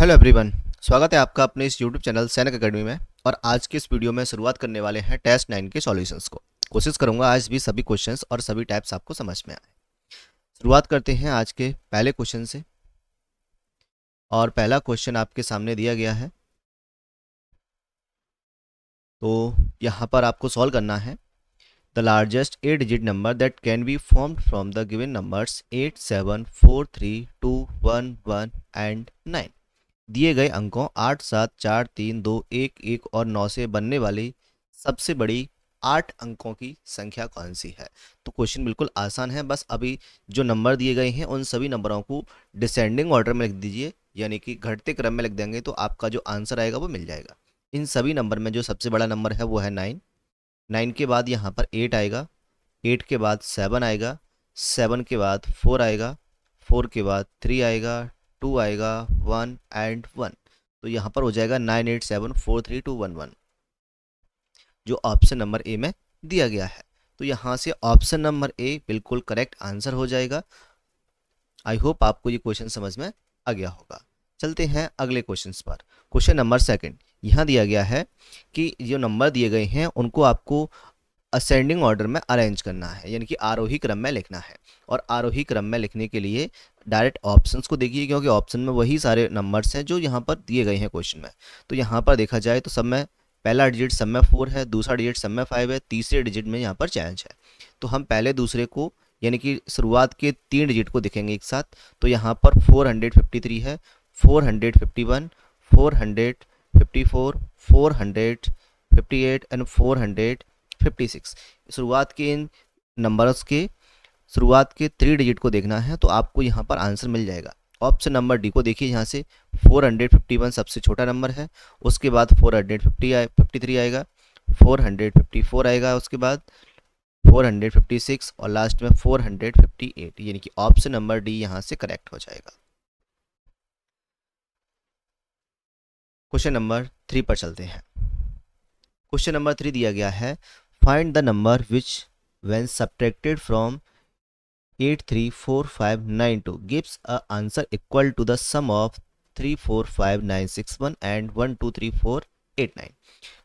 Hello everyone. स्वागत है आपका अपने इस यूट्यूब चैनल सैनिक एकेडमी में। और आज के इस वीडियो में शुरुआत करने वाले हैं टेस्ट 9 के सॉल्यूशंस को। कोशिश करूंगा आज भी सभी क्वेश्चंस और सभी टाइप्स आपको समझ में आए। शुरुआत करते हैं आज के पहले क्वेश्चन से। और पहला क्वेश्चन आपके सामने दिया गया है, तो यहाँ पर आपको सॉल्व करना है। The largest 8 digit number that can be formed from the given numbers 8, 7, 4, 3, 2, 1, 1 and 9। दिए गए अंकों 8, 7, 4, 3, 2, 1, 1 और 9 से बनने वाली सबसे बड़ी 8 अंकों की संख्या कौन सी है। तो क्वेश्चन बिल्कुल आसान है। बस अभी जो नंबर दिए गए हैं उन सभी नंबरों को डिसेंडिंग ऑर्डर में लिख दीजिए, यानी कि घटते क्रम में लिख देंगे तो आपका जो आंसर आएगा वो मिल जाएगा। इन सभी नंबर में जो सबसे बड़ा नंबर है वो है 9। 9 के बाद यहाँ पर 8 आएगा, 8 के बाद 7 आएगा, 7 के बाद 4 आएगा, 4 के बाद 3 आएगा, 2 आएगा, 1 एंड 1। तो यहाँ पर हो जाएगा 9874321 जो ऑप्शन नंबर ए में दिया गया है। तो यहाँ से ऑप्शन नंबर ए बिल्कुल करेक्ट आंसर हो जाएगा। आई होप आपको ये क्वेश्चन समझ में आ गया होगा। चलते हैं अगले क्वेश्चन पर। Question number second. यहाँ दिया गया है कि जो नंबर दिए गए हैं उनको आपको असेंडिंग ऑर्डर में अरेंज करना है, यानी कि आरोही क्रम में लिखना है। और आरोही क्रम में लिखने के लिए डायरेक्ट ऑप्शंस को देखिए, क्योंकि ऑप्शन में वही सारे नंबर्स हैं जो यहाँ पर दिए गए हैं क्वेश्चन में। तो यहाँ पर देखा जाए तो सब में पहला डिजिट सब में 4 है, दूसरा डिजिट सब में 5 है, तीसरे डिजिट में यहाँ पर चेंज है। तो हम पहले दूसरे को यानी कि शुरुआत के 3 डिजिट को देखेंगे एक साथ। तो यहाँ पर 453 है, 451, 454, 458 एंड 456। शुरुआत के इन नंबर्स के शुरुआत के 3 डिजिट को देखना है तो आपको यहाँ पर आंसर मिल जाएगा। ऑप्शन नंबर डी को देखिए, यहाँ से 451 सबसे छोटा नंबर है, उसके बाद 453 आएगा, 454 आएगा, उसके बाद 456 और लास्ट में 458, यानी कि ऑप्शन नंबर डी यहाँ से करेक्ट हो जाएगा। क्वेश्चन नंबर 3 पर चलते हैं। क्वेश्चन नंबर 3 दिया गया है, find the number which when subtracted from 834592 gives a answer equal to the sum of 345961 and 123489।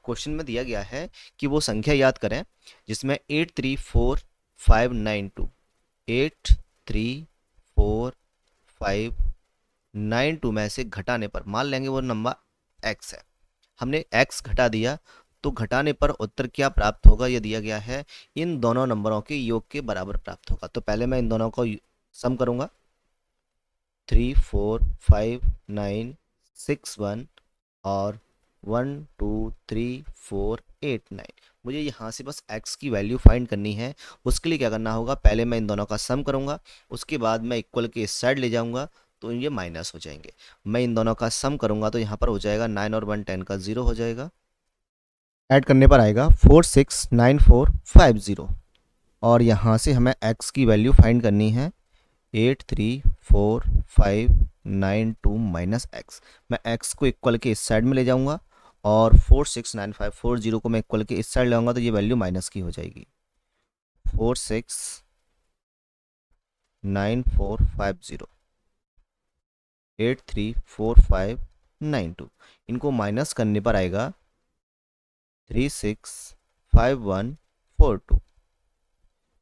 Question में दिया गया है कि वो संख्या याद करें जिसमें 834592 834 में से घटाने पर मान लेंगे वो नंबर x है। हमने x घटा दिया तो घटाने पर उत्तर क्या प्राप्त होगा, यह दिया गया है इन दोनों नंबरों के योग के बराबर प्राप्त होगा। तो पहले मैं इन दोनों को सम करूंगा, 345961 और 123489। मुझे यहाँ से बस x की वैल्यू फाइंड करनी है। उसके लिए क्या करना होगा, पहले मैं इन दोनों का सम करूंगा, उसके बाद मैं इक्वल के इस साइड ले जाऊंगा तो ये माइनस हो जाएंगे। मैं इन दोनों का सम करूंगा तो यहाँ पर हो जाएगा 9 और 1 10 का 0 हो जाएगा। ऐड करने पर आएगा 469450। और यहाँ से हमें x की वैल्यू फाइंड करनी है 834,592 माइनस एक्स। मैं x को इक्वल के इस साइड में ले जाऊंगा और 469540 को मैं इक्वल के इस साइड ले आऊंगा तो ये वैल्यू माइनस की हो जाएगी। 469450 834592, इनको माइनस करने पर आएगा 365142।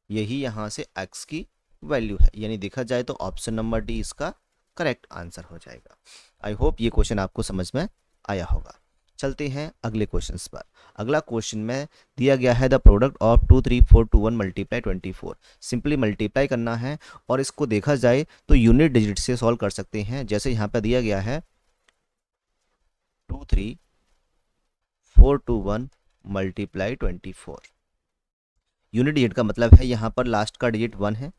यही यहाँ से x की वैल्यू है, यानी देखा जाए तो ऑप्शन नंबर डी इसका करेक्ट आंसर हो जाएगा। आई होप ये क्वेश्चन आपको समझ में आया होगा। चलते हैं अगले क्वेश्चन पर। अगला क्वेश्चन में दिया गया है the product of 23421 multiply 24। Simply multiply करना है और इसको देखा जाए तो यूनिट डिजिट से सॉल्व कर सकते हैं। जैसे यहाँ पर दिया गया है 23421 मल्टीप्लाई 24। यूनिट डिजिट का मतलब है यहाँ पर लास्ट का डिजिट 1 है,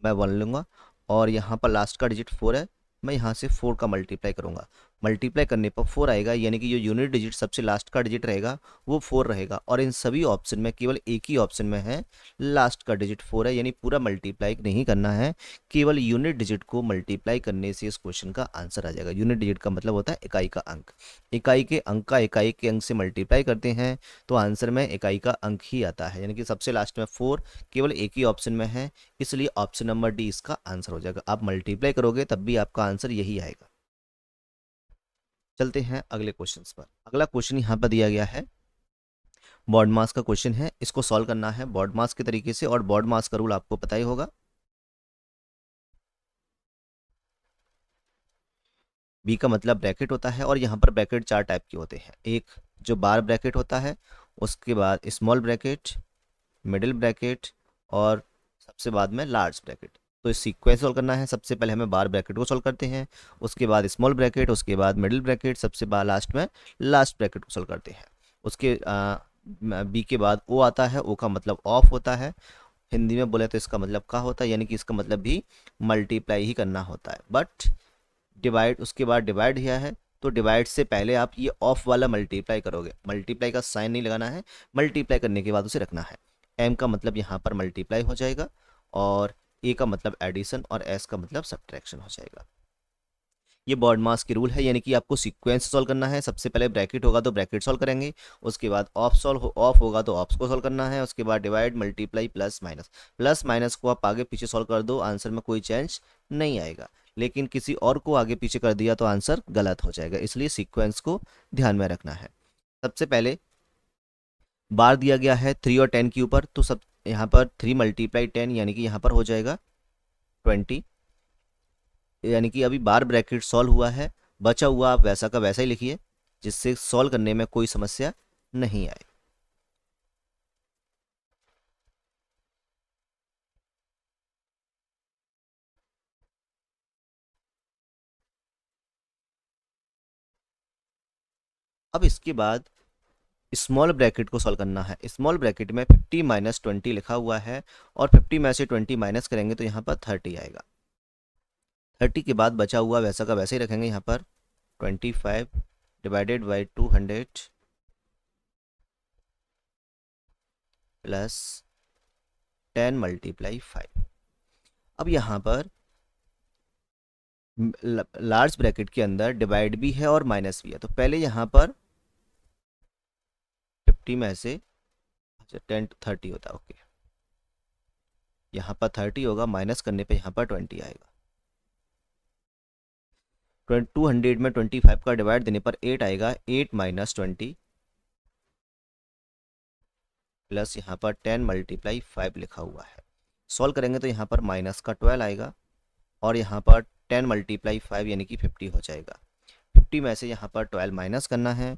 मैं 1 लूँगा, और यहाँ पर लास्ट का डिजिट 4 है, मैं यहाँ से 4 का मल्टीप्लाई करूँगा। मल्टीप्लाई करने पर 4 आएगा, यानी कि जो यूनिट डिजिट सबसे लास्ट का डिजिट रहेगा वो 4 रहेगा। और इन सभी ऑप्शन में केवल एक ही ऑप्शन में है लास्ट का डिजिट 4 है, यानी पूरा मल्टीप्लाई नहीं करना है, केवल यूनिट डिजिट को मल्टीप्लाई करने से इस क्वेश्चन का आंसर आ जाएगा। यूनिट डिजिट का मतलब होता है इकाई का अंक। इकाई के अंक का इकाई के अंक से मल्टीप्लाई करते हैं तो आंसर में इकाई का अंक ही आता है, यानी कि सबसे लास्ट में 4 केवल एक ही ऑप्शन में है, इसलिए ऑप्शन नंबर डी इसका आंसर हो जाएगा। आप मल्टीप्लाई करोगे तब भी आपका आंसर यही आएगा। चलते हैं अगले क्वेश्चन पर। अगला क्वेश्चन यहाँ पर दिया गया है, बॉड मास का क्वेश्चन है। इसको सॉल्व करना है बॉड मास के तरीके से, और बॉड मास का रूल आपको पता ही होगा। बी का मतलब ब्रैकेट होता है, और यहाँ पर ब्रैकेट चार टाइप के होते हैं। एक जो बार ब्रैकेट होता है, उसके बाद स्मॉल ब्रैकेट, मिडिल ब्रैकेट, और सबसे बाद में लार्ज ब्रैकेट। तो इस सीक्वेंस सॉल्व करना है। सबसे पहले हमें बार ब्रैकेट को सॉल्व करते हैं, उसके बाद स्मॉल ब्रैकेट, उसके बाद मिडिल ब्रैकेट, सबसे बाद लास्ट में लास्ट ब्रैकेट को सॉल्व करते हैं। उसके बी के बाद ओ आता है। ओ का मतलब ऑफ होता है। हिंदी में बोले तो इसका मतलब का होता है, यानी कि इसका मतलब भी मल्टीप्लाई ही करना होता है। बट डिवाइड, उसके बाद डिवाइड किया है, तो डिवाइड से पहले आप ये ऑफ वाला मल्टीप्लाई करोगे। मल्टीप्लाई का साइन नहीं लगाना है, मल्टीप्लाई करने के बाद उसे रखना है। एम का मतलब यहाँ पर मल्टीप्लाई हो जाएगा, और ए का मतलब एडिशन, और एस का मतलब सब्ट्रैक्शन हो जाएगा। ये बॉड मास की रूल है, यानी कि आपको सीक्वेंस सॉल्व करना है। सबसे पहले ब्रैकेट होगा तो ब्रैकेट सॉल्व करेंगे, उसके बाद ऑफ होगा तो ऑफ्स को सॉल्व करना है, उसके बाद divide, multiply, plus minus. Plus minus को आप आगे पीछे सॉल्व कर दो, आंसर में कोई चेंज नहीं आएगा। लेकिन किसी और को आगे पीछे कर दिया तो आंसर गलत हो जाएगा, इसलिए सीक्वेंस को ध्यान में रखना है। सबसे पहले बार दिया गया है 3 और 10 के ऊपर, तो सब यहाँ पर 3 × 10 यानी कि यहाँ पर हो जाएगा 20। यानी कि अभी बार ब्रैकेट सॉल्व हुआ है, बचा हुआ आप वैसा का वैसा ही लिखिए, जिससे सॉल्व करने में कोई समस्या नहीं आए। अब इसके बाद स्मॉल ब्रैकेट को सॉल्व करना है। स्मॉल ब्रैकेट में 50 - 20 लिखा हुआ है, और 50 में से 20 माइनस करेंगे तो यहाँ पर 30 आएगा। 30 के बाद बचा हुआ वैसा का वैसे ही रखेंगे, यहाँ पर 25 डिवाइडेड बाई 200 प्लस 10 × 5। अब यहाँ पर लार्ज ब्रैकेट के अंदर डिवाइड भी है और माइनस भी है, तो पहले यहाँ पर 50 में से, अच्छा 10 30 होता है, ओके। यहाँ पर 30 होगा, माइनस करने पे यहाँ पर 20 आएगा। 200 में 25 का डिवाइड देने पर 8 आएगा। 8 - 20 प्लस यहाँ पर 10 × 5 लिखा हुआ है। सॉल्व करेंगे तो यहाँ पर माइनस का 12 आएगा, और यहाँ पर 10 × 5 यानी कि 50 हो जाएगा। 50 में से यहाँ पर 12 माइनस करना है।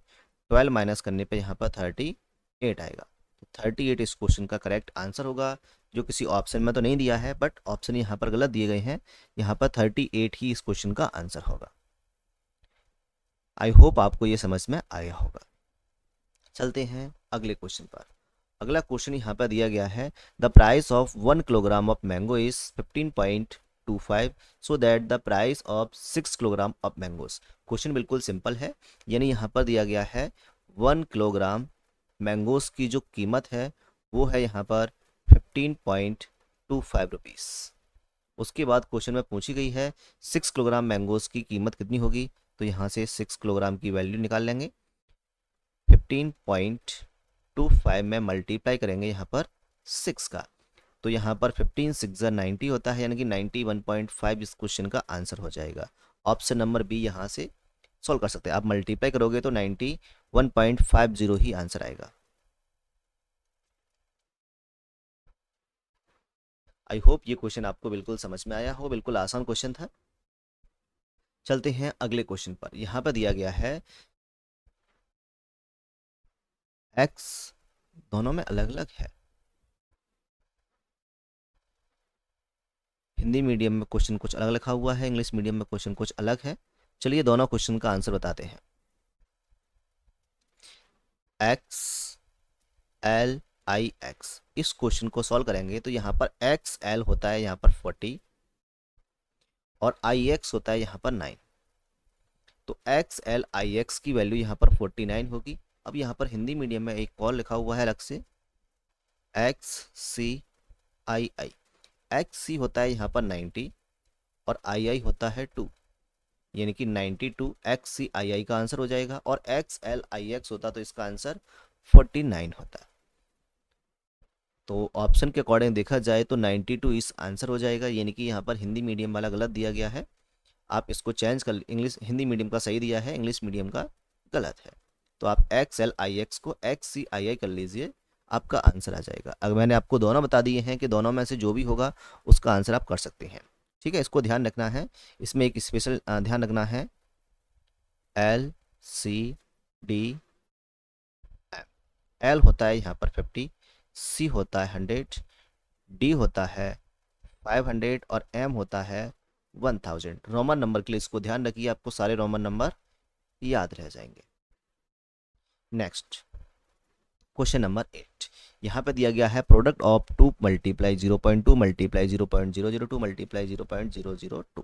12 माइनस करने पे यहाँ पर 38 आएगा। तो 38 इस क्वेश्चन का करेक्ट आंसर होगा, जो किसी ऑप्शन में तो नहीं दिया है, बट ऑप्शन यहाँ पर गलत दिए गए हैं। यहाँ पर 38 ही इस क्वेश्चन का आंसर होगा। आई होप आपको ये समझ में आया होगा। चलते हैं अगले क्वेश्चन पर। अगला क्वेश्चन यहाँ पर दिया गया है, the price of 1 kilogram of mango is 15.25, so that the price of 6 kilogram of mangoes. Question बिल्कुल सिंपल है, यानी यहाँ पर दिया गया है 1 किलोग्राम मैंगोज की जो कीमत है वो है यहाँ पर 15.25 रुपीज़। उसके बाद क्वेश्चन में पूछी गई है 6 किलोग्राम मैंगोज की कीमत कितनी होगी, तो यहाँ से 6 किलोग्राम की वैल्यू निकाल लेंगे। 15.25 में मल्टीप्लाई करेंगे यहाँ पर 6 का, तो यहाँ पर 15 6 90 होता है, यानी कि 91.5 इस क्वेश्चन का आंसर हो जाएगा। ऑप्शन नंबर बी यहाँ से सॉल्व कर सकते हैं। आप मल्टीप्लाई करोगे तो 91.50 ही आंसर आएगा। आई होप ये क्वेश्चन आपको बिल्कुल समझ में आया हो, बिल्कुल आसान क्वेश्चन था। चलते हैं अगले क्वेश्चन पर। यहाँ पर दिया गया है एक्स दोनों में अलग अलग है। हिंदी मीडियम में क्वेश्चन कुछ अलग लिखा हुआ है, इंग्लिश मीडियम में क्वेश्चन कुछ अलग है। चलिए दोनों क्वेश्चन का आंसर बताते हैं। एक्स एल आई एक्स, इस क्वेश्चन को सॉल्व करेंगे तो यहाँ पर एक्स एल होता है यहाँ पर 40, और आई एक्स होता है यहाँ पर 9। तो एक्स एल आई एक्स की वैल्यू यहाँ पर 49 होगी। अब यहाँ पर हिंदी मीडियम में एक और लिखा हुआ है अलग से, एक्स सी आई आई। एक्स सी होता है यहाँ पर 90, और आई आई होता है 2, यानी कि 92 एक्स सी आई आई का आंसर हो जाएगा। और एक्स एल आई एक्स होता तो इसका आंसर 49 होता। तो ऑप्शन के अकॉर्डिंग देखा जाए तो 92 इस आंसर हो जाएगा, यानी कि यहाँ पर हिंदी मीडियम वाला गलत दिया गया है। आप इसको चेंज कर, इंग्लिश हिंदी मीडियम का सही दिया है, इंग्लिश मीडियम का गलत है। तो आप XLIX को XCII कर लीजिए, आपका आंसर आ जाएगा। अगर मैंने आपको दोनों बता दिए हैं कि दोनों में से जो भी होगा उसका आंसर आप कर सकते हैं। ठीक है, इसको ध्यान रखना है, इसमें एक स्पेशल ध्यान रखना है, LCD। एल होता है यहाँ पर 50, सी होता है 100, डी होता है 500 और एम होता है 1000। रोमन नंबर के लिए इसको ध्यान रखिए, आपको सारे रोमन नंबर याद रह जाएंगे। नेक्स्ट क्वेश्चन नंबर 8, यहाँ पे दिया गया है product of 2 multiply 0.2 multiply 0.002 multiply 0.002।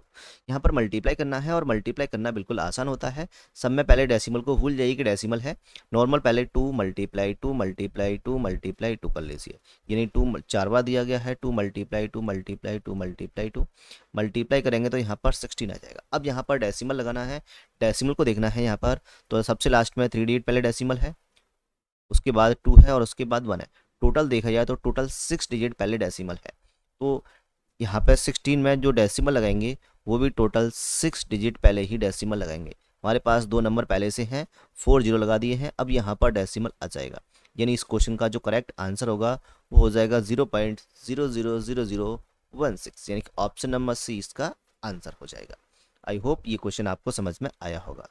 यहाँ पर मल्टीप्लाई करना है, और मल्टीप्लाई करना बिल्कुल आसान होता है। सब में पहले डेसिमल को भूल जाइए कि डेसिमल है। नॉर्मल पहले 2 मल्टीप्लाई 2 मल्टीप्लाई 2 मल्टीप्लाई 2 कर लीजिए, यानी 2 4 बार दिया गया है, 2 मल्टीप्लाई 2 मल्टीप्लाई 2 मल्टीप्लाई 2 मल्टीप्लाई करेंगे तो यहाँ पर 16 आ जाएगा। अब यहाँ पर डेसिमल लगाना है, डेसिमल को देखना है यहाँ पर, तो सबसे लास्ट में 3 डिजिट पहले डेसिमल है, उसके बाद 2 है और उसके बाद 1 है। टोटल देखा जाए तो टोटल 6 डिजिट पहले डेसिमल है। तो यहाँ पे 16 में जो डेसिमल लगाएंगे वो भी टोटल 6 डिजिट पहले ही डेसिमल लगाएंगे। हमारे पास दो नंबर पहले से हैं, 4 जीरो लगा दिए हैं, अब यहाँ पर डेसिमल आ जाएगा, यानी इस क्वेश्चन का जो करेक्ट आंसर होगा वो हो जाएगा 0.000016, यानी कि ऑप्शन नंबर सी इसका आंसर हो जाएगा। आई होप ये क्वेश्चन आपको समझ में आया होगा।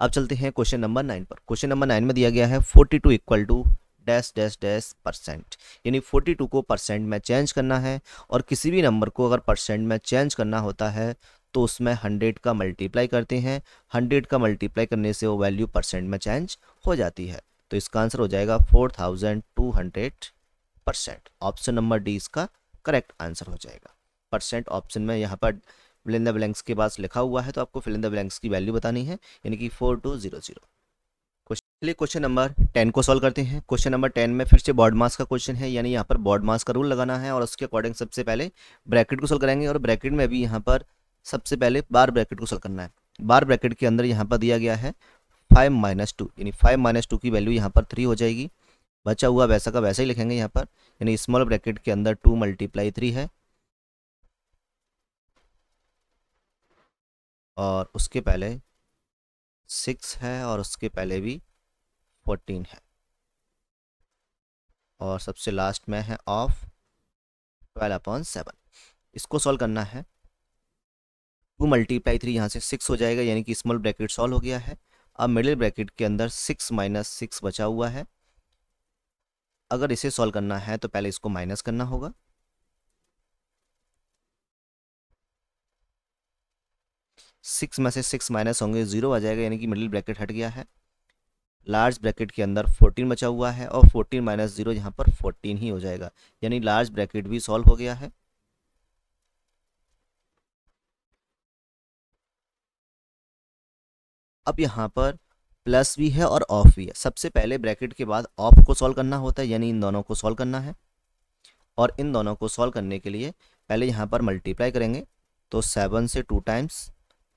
अब चलते हैं क्वेश्चन नंबर 9 पर। क्वेश्चन नंबर 9 में दिया गया है 42 equal to dash dash dash percent, यानी 42 को परसेंट में चेंज करना है, और किसी भी नंबर को अगर परसेंट में चेंज करना होता है तो उसमें 100 का मल्टीप्लाई करते हैं, 100 का मल्टीप्लाई करने से वो वैल्यू परसेंट में चेंज हो जाती है। तो इसका आंसर हो जाएगा 4200%। ऑप्शन नंबर डी इसका करेक्ट आंसर हो जाएगा। परसेंट ऑप्शन में यहाँ पर फिल इन द ब्लैंक्स के पास लिखा हुआ है, तो आपको फिल इन द ब्लैंक्स की वैल्यू बतानी है, यानी कि 4200। चलिए क्वेश्चन नंबर 10 को सॉल्व करते हैं। क्वेश्चन नंबर 10 में फिर से बॉड मास का क्वेश्चन है, यानी यहाँ पर बॉड मास का रूल लगाना है, और उसके अकॉर्डिंग सबसे पहले ब्रैकेट को सॉल्व करेंगे, और ब्रैकेट में भी यहाँ पर सबसे पहले बार ब्रैकेट को सॉल्व करना है। बार ब्रैकेट के अंदर यहाँ पर दिया गया है 5 - 2, यानी 5 - 2 की वैल्यू यहाँ पर 3 हो जाएगी। बचा हुआ वैसा का वैसा ही लिखेंगे यहाँ पर, यानी स्मॉल ब्रैकेट के अंदर 2 × 3 है, और उसके पहले 6 है, और उसके पहले भी 14 है, और सबसे लास्ट में है ऑफ 12/7। इसको सॉल्व करना है। 2 × 3 यहाँ से 6 हो जाएगा, यानी कि स्मॉल ब्रैकेट सॉल्व हो गया है। अब मिडिल ब्रैकेट के अंदर 6 - 6 बचा हुआ है। अगर इसे सॉल्व करना है तो पहले इसको माइनस करना होगा, 6 में से 6 माइनस होंगे 0 आ जाएगा, यानी कि मिडिल ब्रैकेट हट गया है। लार्ज ब्रैकेट के अंदर 14 बचा हुआ है, और 14 - 0 यहाँ पर 14 ही हो जाएगा, यानी लार्ज ब्रैकेट भी सॉल्व हो गया है। अब यहाँ पर प्लस भी है और ऑफ भी है। सबसे पहले ब्रैकेट के बाद ऑफ को सॉल्व करना होता है, यानी इन दोनों को सॉल्व करना है, और इन दोनों को सॉल्व करने के लिए पहले यहाँ पर मल्टीप्लाई करेंगे, तो 7 से 2 टाइम्स,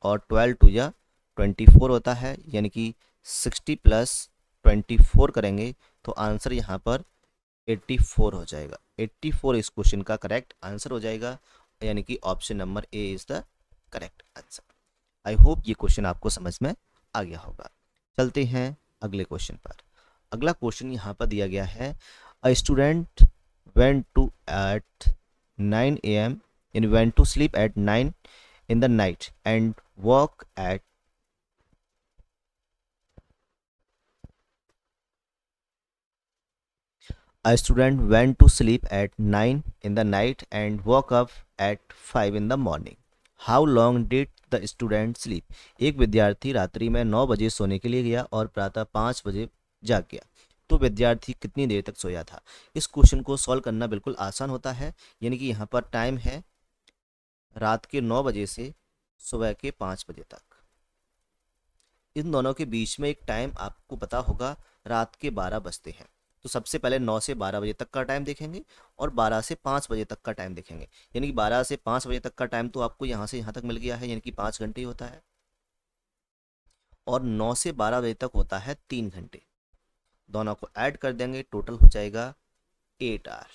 और 12 × 2 = 24 होता है, यानी कि 60 + 24 करेंगे तो आंसर यहाँ पर 84 हो जाएगा। 84 इस क्वेश्चन का करेक्ट आंसर हो जाएगा, यानी कि option number A is the correct answer. I hope ये क्वेश्चन आपको समझ में आ गया होगा। चलते हैं अगले क्वेश्चन पर। अगला क्वेश्चन यहाँ पर दिया गया है, a student went to at 9 a.m. and went to sleep at 9 in the night and woke at a student went to sleep at 9 in the night and woke up at 5 in the morning. How long did the student sleep? एक विद्यार्थी रात्रि में 9 बजे सोने के लिए गया और प्रातः 5 बजे जाग गया, तो विद्यार्थी कितनी देर तक सोया था? इस क्वेश्चन को सॉल्व करना बिल्कुल आसान होता है, यानी कि यहाँ पर टाइम है रात के 9 बजे से सुबह के 5 बजे तक। इन दोनों के बीच में एक टाइम आपको पता होगा, रात के 12 बजते हैं। तो सबसे पहले 9 से 12 बजे तक का टाइम देखेंगे, और 12 से 5 बजे तक का टाइम देखेंगे, यानी कि 12 से 5 बजे तक का टाइम तो आपको यहाँ से यहाँ तक मिल गया है, यानी कि 5 घंटे होता है, और 9 से 12 बजे तक होता है 3 घंटे। दोनों को ऐड कर देंगे, टोटल हो जाएगा 8 आवर।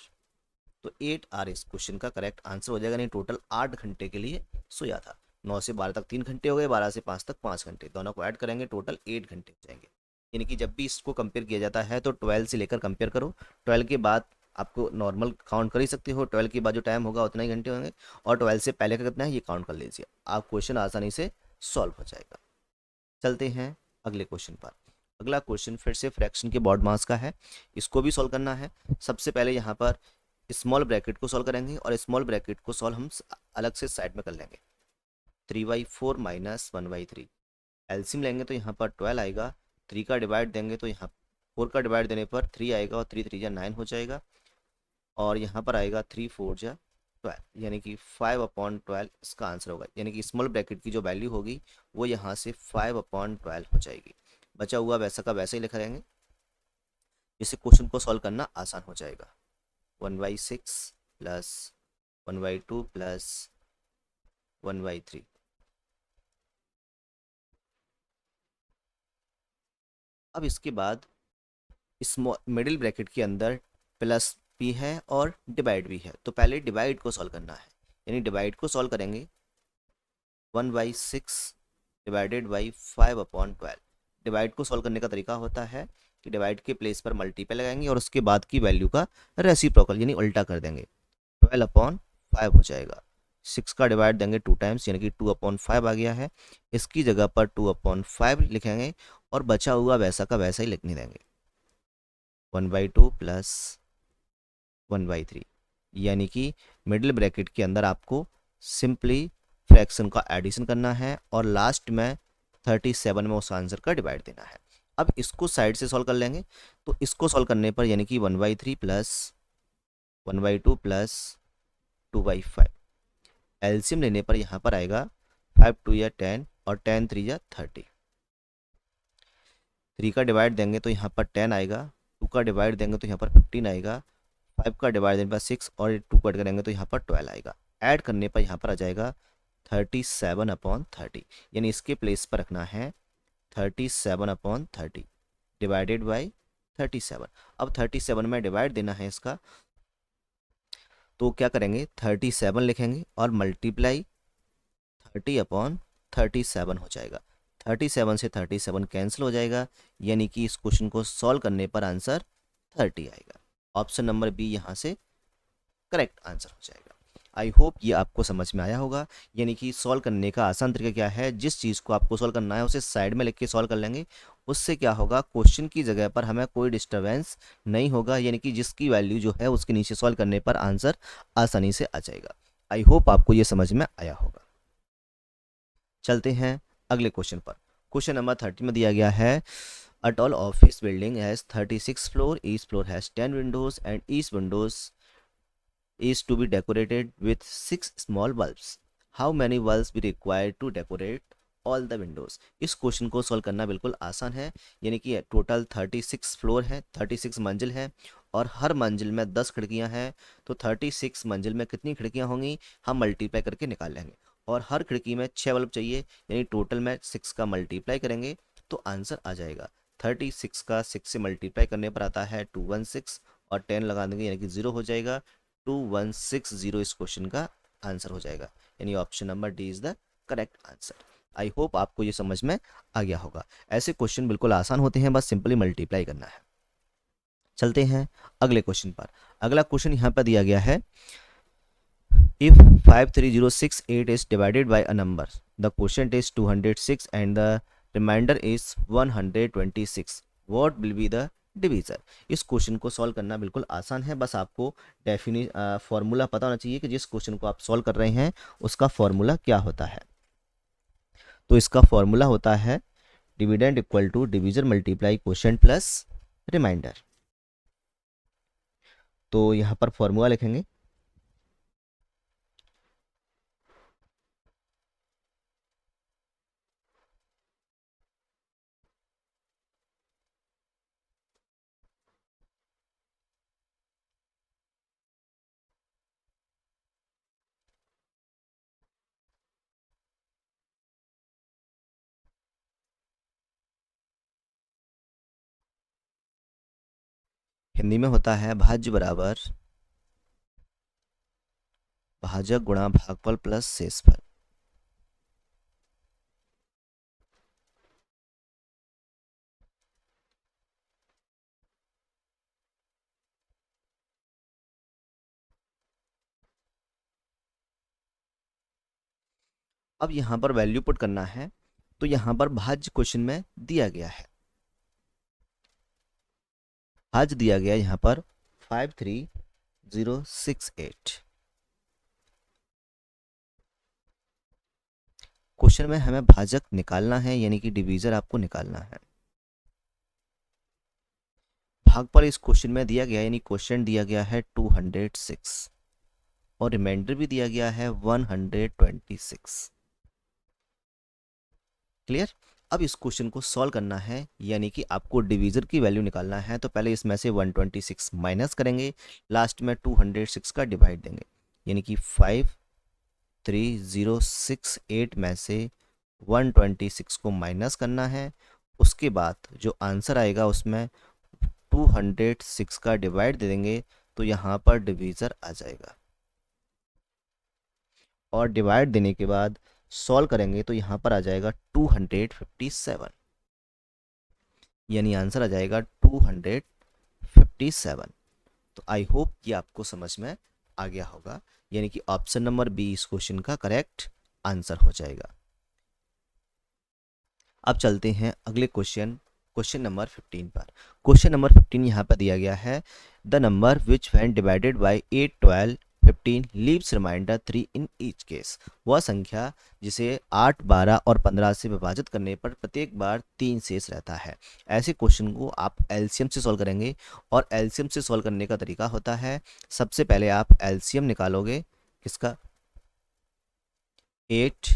तो 8 आवर इस क्वेश्चन का करेक्ट आंसर हो जाएगा, नहीं टोटल 8 घंटे के लिए सोया था। 9 से 12 तक 3 घंटे हो गए, 12 से 5 तक 5 घंटे, दोनों को ऐड करेंगे टोटल 8 घंटे हो जाएंगे। यानी कि जब भी इसको कंपेयर किया जाता है तो 12 से लेकर कंपेयर करो, 12 के बाद आपको नॉर्मल काउंट कर ही सकते हो, 12 के बाद जो टाइम होगा उतना ही घंटे होंगे, और 12 से पहले का कितना है ये काउंट कर लीजिए, आप क्वेश्चन आसानी से सॉल्व हो जाएगा। चलते हैं अगले क्वेश्चन पर। अगला क्वेश्चन फिर से फ्रैक्शन के बॉड मास का है, इसको भी सॉल्व करना है। सबसे पहले यहाँ पर स्मॉल ब्रैकेट को सॉल्व करेंगे, और स्मॉल ब्रैकेट को सॉल्व हम अलग से साइड में कर लेंगे। 3/4 माइनस 1/3, एलसीएम लेंगे तो यहाँ पर 12 आएगा, 3 का डिवाइड देंगे तो यहाँ 4 का डिवाइड देने पर 3 आएगा, और 3 3 9 हो जाएगा, और यहाँ पर आएगा 3 4 12, यानी कि 5/12 इसका आंसर होगा। यानी कि स्मॉल ब्रैकेट की जो वैल्यू होगी वो यहाँ से 5/12 हो जाएगी। बचा हुआ वैसा का वैसा ही लिख रहेंगे, जिससे क्वेश्चन को सॉल्व करना आसान हो जाएगा। 1/6 प्लस 1/2 प्लस 1/3। अब इसके बाद स्मॉल मिडिल ब्रैकेट के अंदर प्लस भी है और डिवाइड भी है, तो पहले डिवाइड को सॉल्व करना है। यानी डिवाइड को सॉल्व करेंगे 1/6 डिवाइडेड बाई 5/12। डिवाइड को सॉल्व करने का तरीका होता है कि डिवाइड के प्लेस पर मल्टीप्लाई लगाएंगे और उसके बाद की वैल्यू का रेसिप्रोकल यानी उल्टा कर देंगे, 12/5 हो जाएगा। 6 का डिवाइड देंगे 2 टाइम्स, यानी कि 2/5 आ गया है, इसकी जगह पर 2/5 लिखेंगे, और बचा हुआ वैसा का वैसा ही लिखने देंगे, 1/2 प्लस 1/3। यानी कि मिडिल ब्रैकेट के अंदर आपको सिंपली फ्रैक्शन का एडिशन करना है, और लास्ट में 37 में उस आंसर का डिवाइड देना है। अब इसको साइड से सॉल्व कर लेंगे, तो इसको सॉल्व करने पर यानी कि 1/3 प्लस 1/2 प्लस 2/5, एलसीएम लेने पर यहाँ पर आएगा 5 2 या 10 और 10 3 या 30। 3 का डिवाइड देंगे तो यहाँ पर 10 आएगा, 2 का डिवाइड देंगे तो यहाँ पर 15 आएगा, 5 का डिवाइड देने पर 6, और 2 कट करेंगे तो यहाँ पर 12 आएगा। ऐड करने पर यहाँ पर आ जाएगा 37/30, यानी इसके प्लेस पर रखना है 37/30 डिवाइडेड बाई 37। अब 37 में डिवाइड देना है इसका, तो क्या करेंगे 37 लिखेंगे और मल्टीप्लाई 30/37 हो जाएगा। 37 से 37 कैंसिल हो जाएगा, यानी कि इस क्वेश्चन को सॉल्व करने पर आंसर 30 आएगा। ऑप्शन नंबर बी यहाँ से करेक्ट आंसर हो जाएगा। आई होप ये आपको समझ में आया होगा। यानी कि सॉल्व करने का आसान तरीका क्या है, जिस चीज़ को आपको सॉल्व करना है उसे साइड में लिख के सॉल्व कर लेंगे, उससे क्या होगा क्वेश्चन की जगह पर हमें कोई डिस्टर्बेंस नहीं होगा, यानी कि जिसकी वैल्यू जो है उसके नीचे सॉल्व करने पर आंसर आसानी से आ जाएगा। आई होप आपको ये समझ में आया होगा। चलते हैं अगले क्वेश्चन पर। क्वेश्चन नंबर 30 में दिया गया है, a tall office building has 36 floor, each floor has 10 windows and each windows is to be decorated with 6 small bulbs. How many bulbs be required to decorate all the windows? इस question को solve करना बिल्कुल आसान है। यानी कि total 36 floor है, 36 मंजिल है, और हर मंजिल में 10 खिड़कियां हैं, तो 36 मंजिल में कितनी खिड़कियां होंगी हम मल्टीप्लाई करके निकाल लेंगे, और हर खिड़की में 6 बल्ब चाहिए, यानी टोटल में 6 का मल्टीप्लाई करेंगे तो आंसर आ जाएगा। 36 का 6 से मल्टीप्लाई करने पर आता है 216, और 10 लगा देंगे यानी कि 0 हो जाएगा। 2160 इस क्वेश्चन का आंसर हो जाएगा, यानी option number D is the correct answer. I hope आपको ये समझ में आ गया होगा। ऐसे क्वेश्चन बिल्कुल आसान होते हैं, बस सिंपली मल्टीप्लाई करना है। चलते हैं अगले क्वेश्चन पर। अगला क्वेश्चन यहाँ पर दिया गया है, if 53068 is divided by a number, the quotient is 206 and the remainder is 126, what will be the divisor? इस क्वेश्चन को सॉल्व करना बिल्कुल आसान है, बस आपको फॉर्मूला पता होना चाहिए कि जिस क्वेश्चन को आप सॉल्व कर रहे हैं उसका फॉर्मूला क्या होता है। तो इसका फॉर्मूला होता है dividend equal to divisor multiply quotient plus remainder. तो यहाँ पर फॉर्मूला लिखेंगे, हिंदी में होता है भाज्य बराबर भाजक गुणा भागफल प्लस शेषफल। अब यहाँ पर वैल्यू पुट करना है, तो यहाँ पर भाज्य क्वेश्चन में दिया गया है, भाज्य दिया गया है यहाँ पर 53068। क्वेश्चन में हमें भाजक निकालना है, यानी कि डिवीजर आपको निकालना है। भागफल इस क्वेश्चन में दिया गया, यानी क्वेश्चन दिया गया है 206 और रिमाइंडर भी दिया गया है 126। क्लियर। अब इस क्वेश्चन को सॉल्व करना है, यानी कि आपको डिवीजर की वैल्यू निकालना है। तो पहले इसमें से 126 माइनस करेंगे, लास्ट में 206 का डिवाइड देंगे, यानी कि 53068 में से 126 को माइनस करना है। उसके बाद जो आंसर आएगा उसमें 206 का डिवाइड दे देंगे, तो यहाँ पर डिवीज़र आ जाएगा। और डिवाइड देने के बाद सॉल्व करेंगे तो यहाँ पर आ जाएगा 257, यानी आंसर आ जाएगा 257। तो आई होप कि आपको समझ में आ गया होगा, यानी कि ऑप्शन नंबर बी इस क्वेश्चन का करेक्ट आंसर हो जाएगा। अब चलते हैं अगले क्वेश्चन नंबर 15 पर। क्वेश्चन नंबर 15 यहाँ पर दिया गया है, the number which when divided by 8, 12, 15 leaves remainder 3 in each case. वह संख्या जिसे 8, 12 और 15 से विभाजित करने पर प्रत्येक बार 3 शेष रहता है। ऐसे क्वेश्चन को आप एलसीएम से सॉल्व करेंगे, और एलसीएम से सॉल्व करने का तरीका होता है, सबसे पहले आप एलसीएम निकालोगे किसका, 8,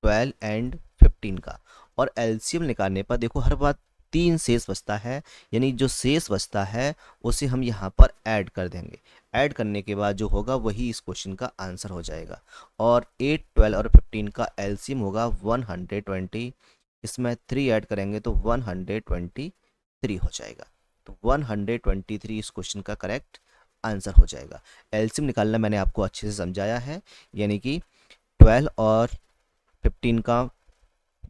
12 एंड 15 का। और एलसीएम निकालने पर देखो हर बार 3 शेष बचता है, यानी जो शेष बचता है उसे हम यहाँ पर ऐड कर देंगे। ऐड करने के बाद जो होगा वही इस क्वेश्चन का आंसर हो जाएगा। और 8, 12 और 15 का एलसीएम होगा 120, इसमें 3 ऐड करेंगे तो 123 हो जाएगा। तो 123 इस क्वेश्चन का करेक्ट आंसर हो जाएगा। एलसीएम निकालना मैंने आपको अच्छे से समझाया है, यानी कि 12 और 15 का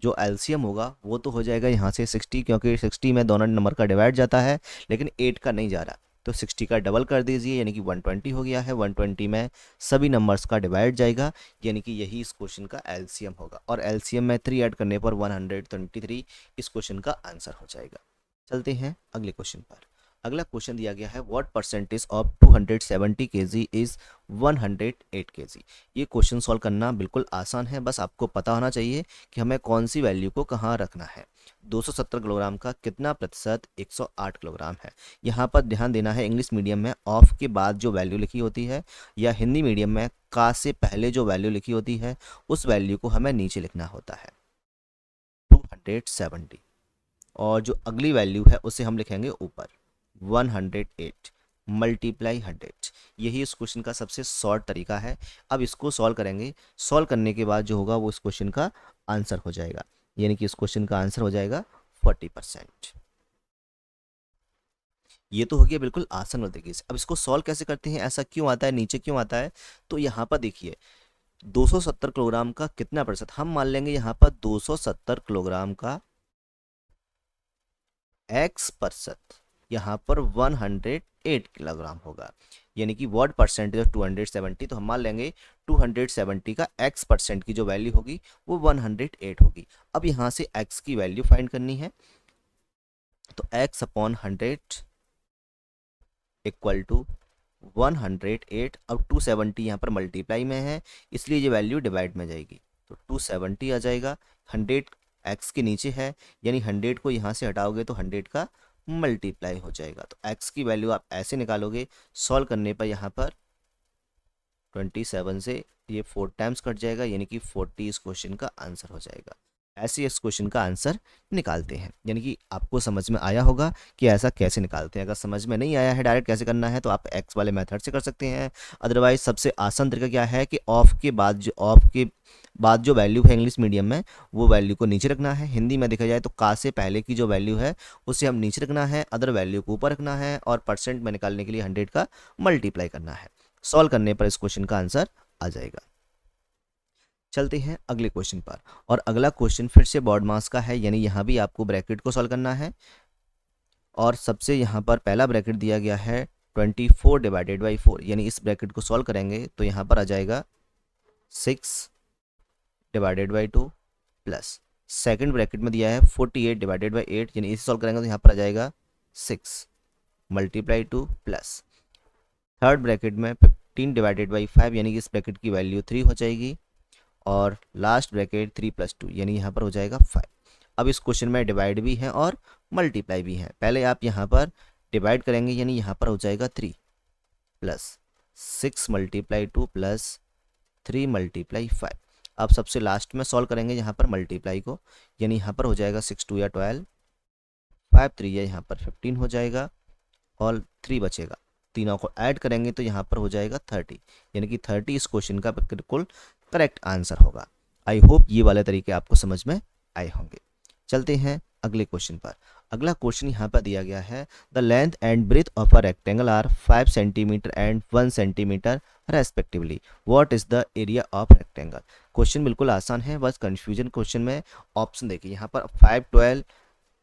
जो एलसीएम होगा वो तो हो जाएगा यहाँ से 60, क्योंकि 60 में दोनों नंबर का डिवाइड जाता है, लेकिन 8 का नहीं जा रहा, तो 60 का डबल कर दीजिए, यानी कि 120 हो गया है। 120 में सभी नंबर्स का डिवाइड जाएगा, यानी कि यही इस क्वेश्चन का एलसीएम होगा। और एलसीएम में 3 ऐड करने पर 123 इस क्वेश्चन का आंसर हो जाएगा। चलते हैं अगले क्वेश्चन पर। अगला क्वेश्चन दिया गया है, what percentage of 270 KG is 108 KG. ये क्वेश्चन सॉल्व करना बिल्कुल आसान है, बस आपको पता होना चाहिए कि हमें कौन सी वैल्यू को कहाँ रखना है। 270 किलोग्राम का कितना प्रतिशत 108 किलोग्राम है। यहाँ पर ध्यान देना है, इंग्लिश मीडियम में ऑफ के बाद जो वैल्यू लिखी होती है, या हिंदी मीडियम में का से पहले जो वैल्यू लिखी होती है, उस वैल्यू को हमें नीचे लिखना होता है 270, और जो अगली वैल्यू है उसे हम लिखेंगे ऊपर 108 मल्टीप्लाई 100। यही इस क्वेश्चन का सबसे शॉर्ट तरीका है। अब इसको सॉल्व करेंगे, सॉल्व करने के बाद जो होगा वो इस क्वेश्चन का आंसर हो जाएगा, यानी कि इस क्वेश्चन का आंसर हो जाएगा 40%। ये तो हो गया बिल्कुल आसान और तरीके से। अब इसको सॉल्व कैसे करते हैं, ऐसा क्यों आता है, नीचे क्यों आता है, तो यहाँ पर देखिए 270 किलोग्राम का कितना प्रतिशत, हम मान लेंगे यहाँ पर 270 किलोग्राम का x प्रतिशत, यहाँ पर 108 किलोग्राम होगा, यानी कि व्हाट परसेंटेज ऑफ 270, तो हम मान लेंगे 270 का x परसेंट की जो वैल्यू होगी वो 108 होगी। अब यहाँ से x की वैल्यू फाइंड करनी है, तो x अपॉन 100 इक्वल टू 108। अब 270 यहाँ पर मल्टीप्लाई में है, इसलिए ये वैल्यू डिवाइड में जाएगी, तो 270 आ जाएगा। 100 x के नीचे है, यानी 100 को यहाँ से हटाओगे तो 100 का मल्टीप्लाई हो जाएगा। तो x की वैल्यू आप ऐसे निकालोगे, सॉल्व करने पर यहाँ पर 27 से ये 4 टाइम्स कट जाएगा, यानी कि 40 इस क्वेश्चन का आंसर हो जाएगा। ऐसे इस क्वेश्चन का आंसर निकालते हैं, यानी कि आपको समझ में आया होगा कि ऐसा कैसे निकालते हैं। अगर समझ में नहीं आया है डायरेक्ट कैसे करना है, तो आप एक्स वाले मेथड से कर सकते हैं। अदरवाइज सबसे आसान तरीका क्या है कि ऑफ के बाद जो वैल्यू है इंग्लिश मीडियम में, वो वैल्यू को नीचे रखना है। हिंदी में देखा जाए तो का से पहले की जो वैल्यू है उसे हम नीचे रखना है, अदर वैल्यू को ऊपर रखना है, और परसेंट में निकालने के लिए 100 का मल्टीप्लाई करना है। सॉल्व करने पर इस क्वेश्चन का आंसर आ जाएगा। चलते हैं अगले क्वेश्चन पर, और अगला क्वेश्चन फिर से बॉड मास का है, यानी यहाँ भी आपको ब्रैकेट को सॉल्व करना है। और सबसे यहाँ पर पहला ब्रैकेट दिया गया है 24 डिवाइडेड बाई 4, यानी इस ब्रैकेट को सॉल्व करेंगे तो यहाँ पर आ जाएगा 6 divided by 2 plus second bracket में दिया है 48 डिवाइडेड बाई 8, यानी इसे सॉल्व करेंगे तो यहाँ पर आ जाएगा 6 मल्टीप्लाई 2 प्लस थर्ड ब्रैकेट में 15 डिवाइडेड बाई 5, यानी कि इस ब्रैकेट की वैल्यू 3 हो जाएगी, और लास्ट ब्रैकेट 3 + 2, यानी यहाँ पर हो जाएगा 5। अब इस क्वेश्चन में डिवाइड भी है और मल्टीप्लाई भी है। पहले आप यहाँ पर डिवाइड करेंगे, यानी यहाँ पर हो जाएगा 3 प्लस 6 मल्टीप्लाई 2 प्लस 3 मल्टीप्लाई 5। अब सबसे लास्ट में सॉल्व करेंगे यहाँ पर मल्टीप्लाई को, यानी यहाँ पर हो जाएगा 6 2 या 12, 5 3 या यहाँ पर 15 हो जाएगा, और 3 बचेगा। तीनों को ऐड करेंगे तो यहाँ पर हो जाएगा 30, यानी कि 30 इस क्वेश्चन का बिल्कुल करेक्ट आंसर होगा। आई होप ये वाले तरीके आपको समझ में आए होंगे। चलते हैं अगले क्वेश्चन पर। अगला क्वेश्चन यहाँ पर दिया गया है, the length and breadth of a rectangle are 5 centimetre and 1 centimetre respectively, what is the area of rectangle. Question बिल्कुल आसान है, बस कंफ्यूजन क्वेश्चन में ऑप्शन देखिए, यहाँ पर 5 12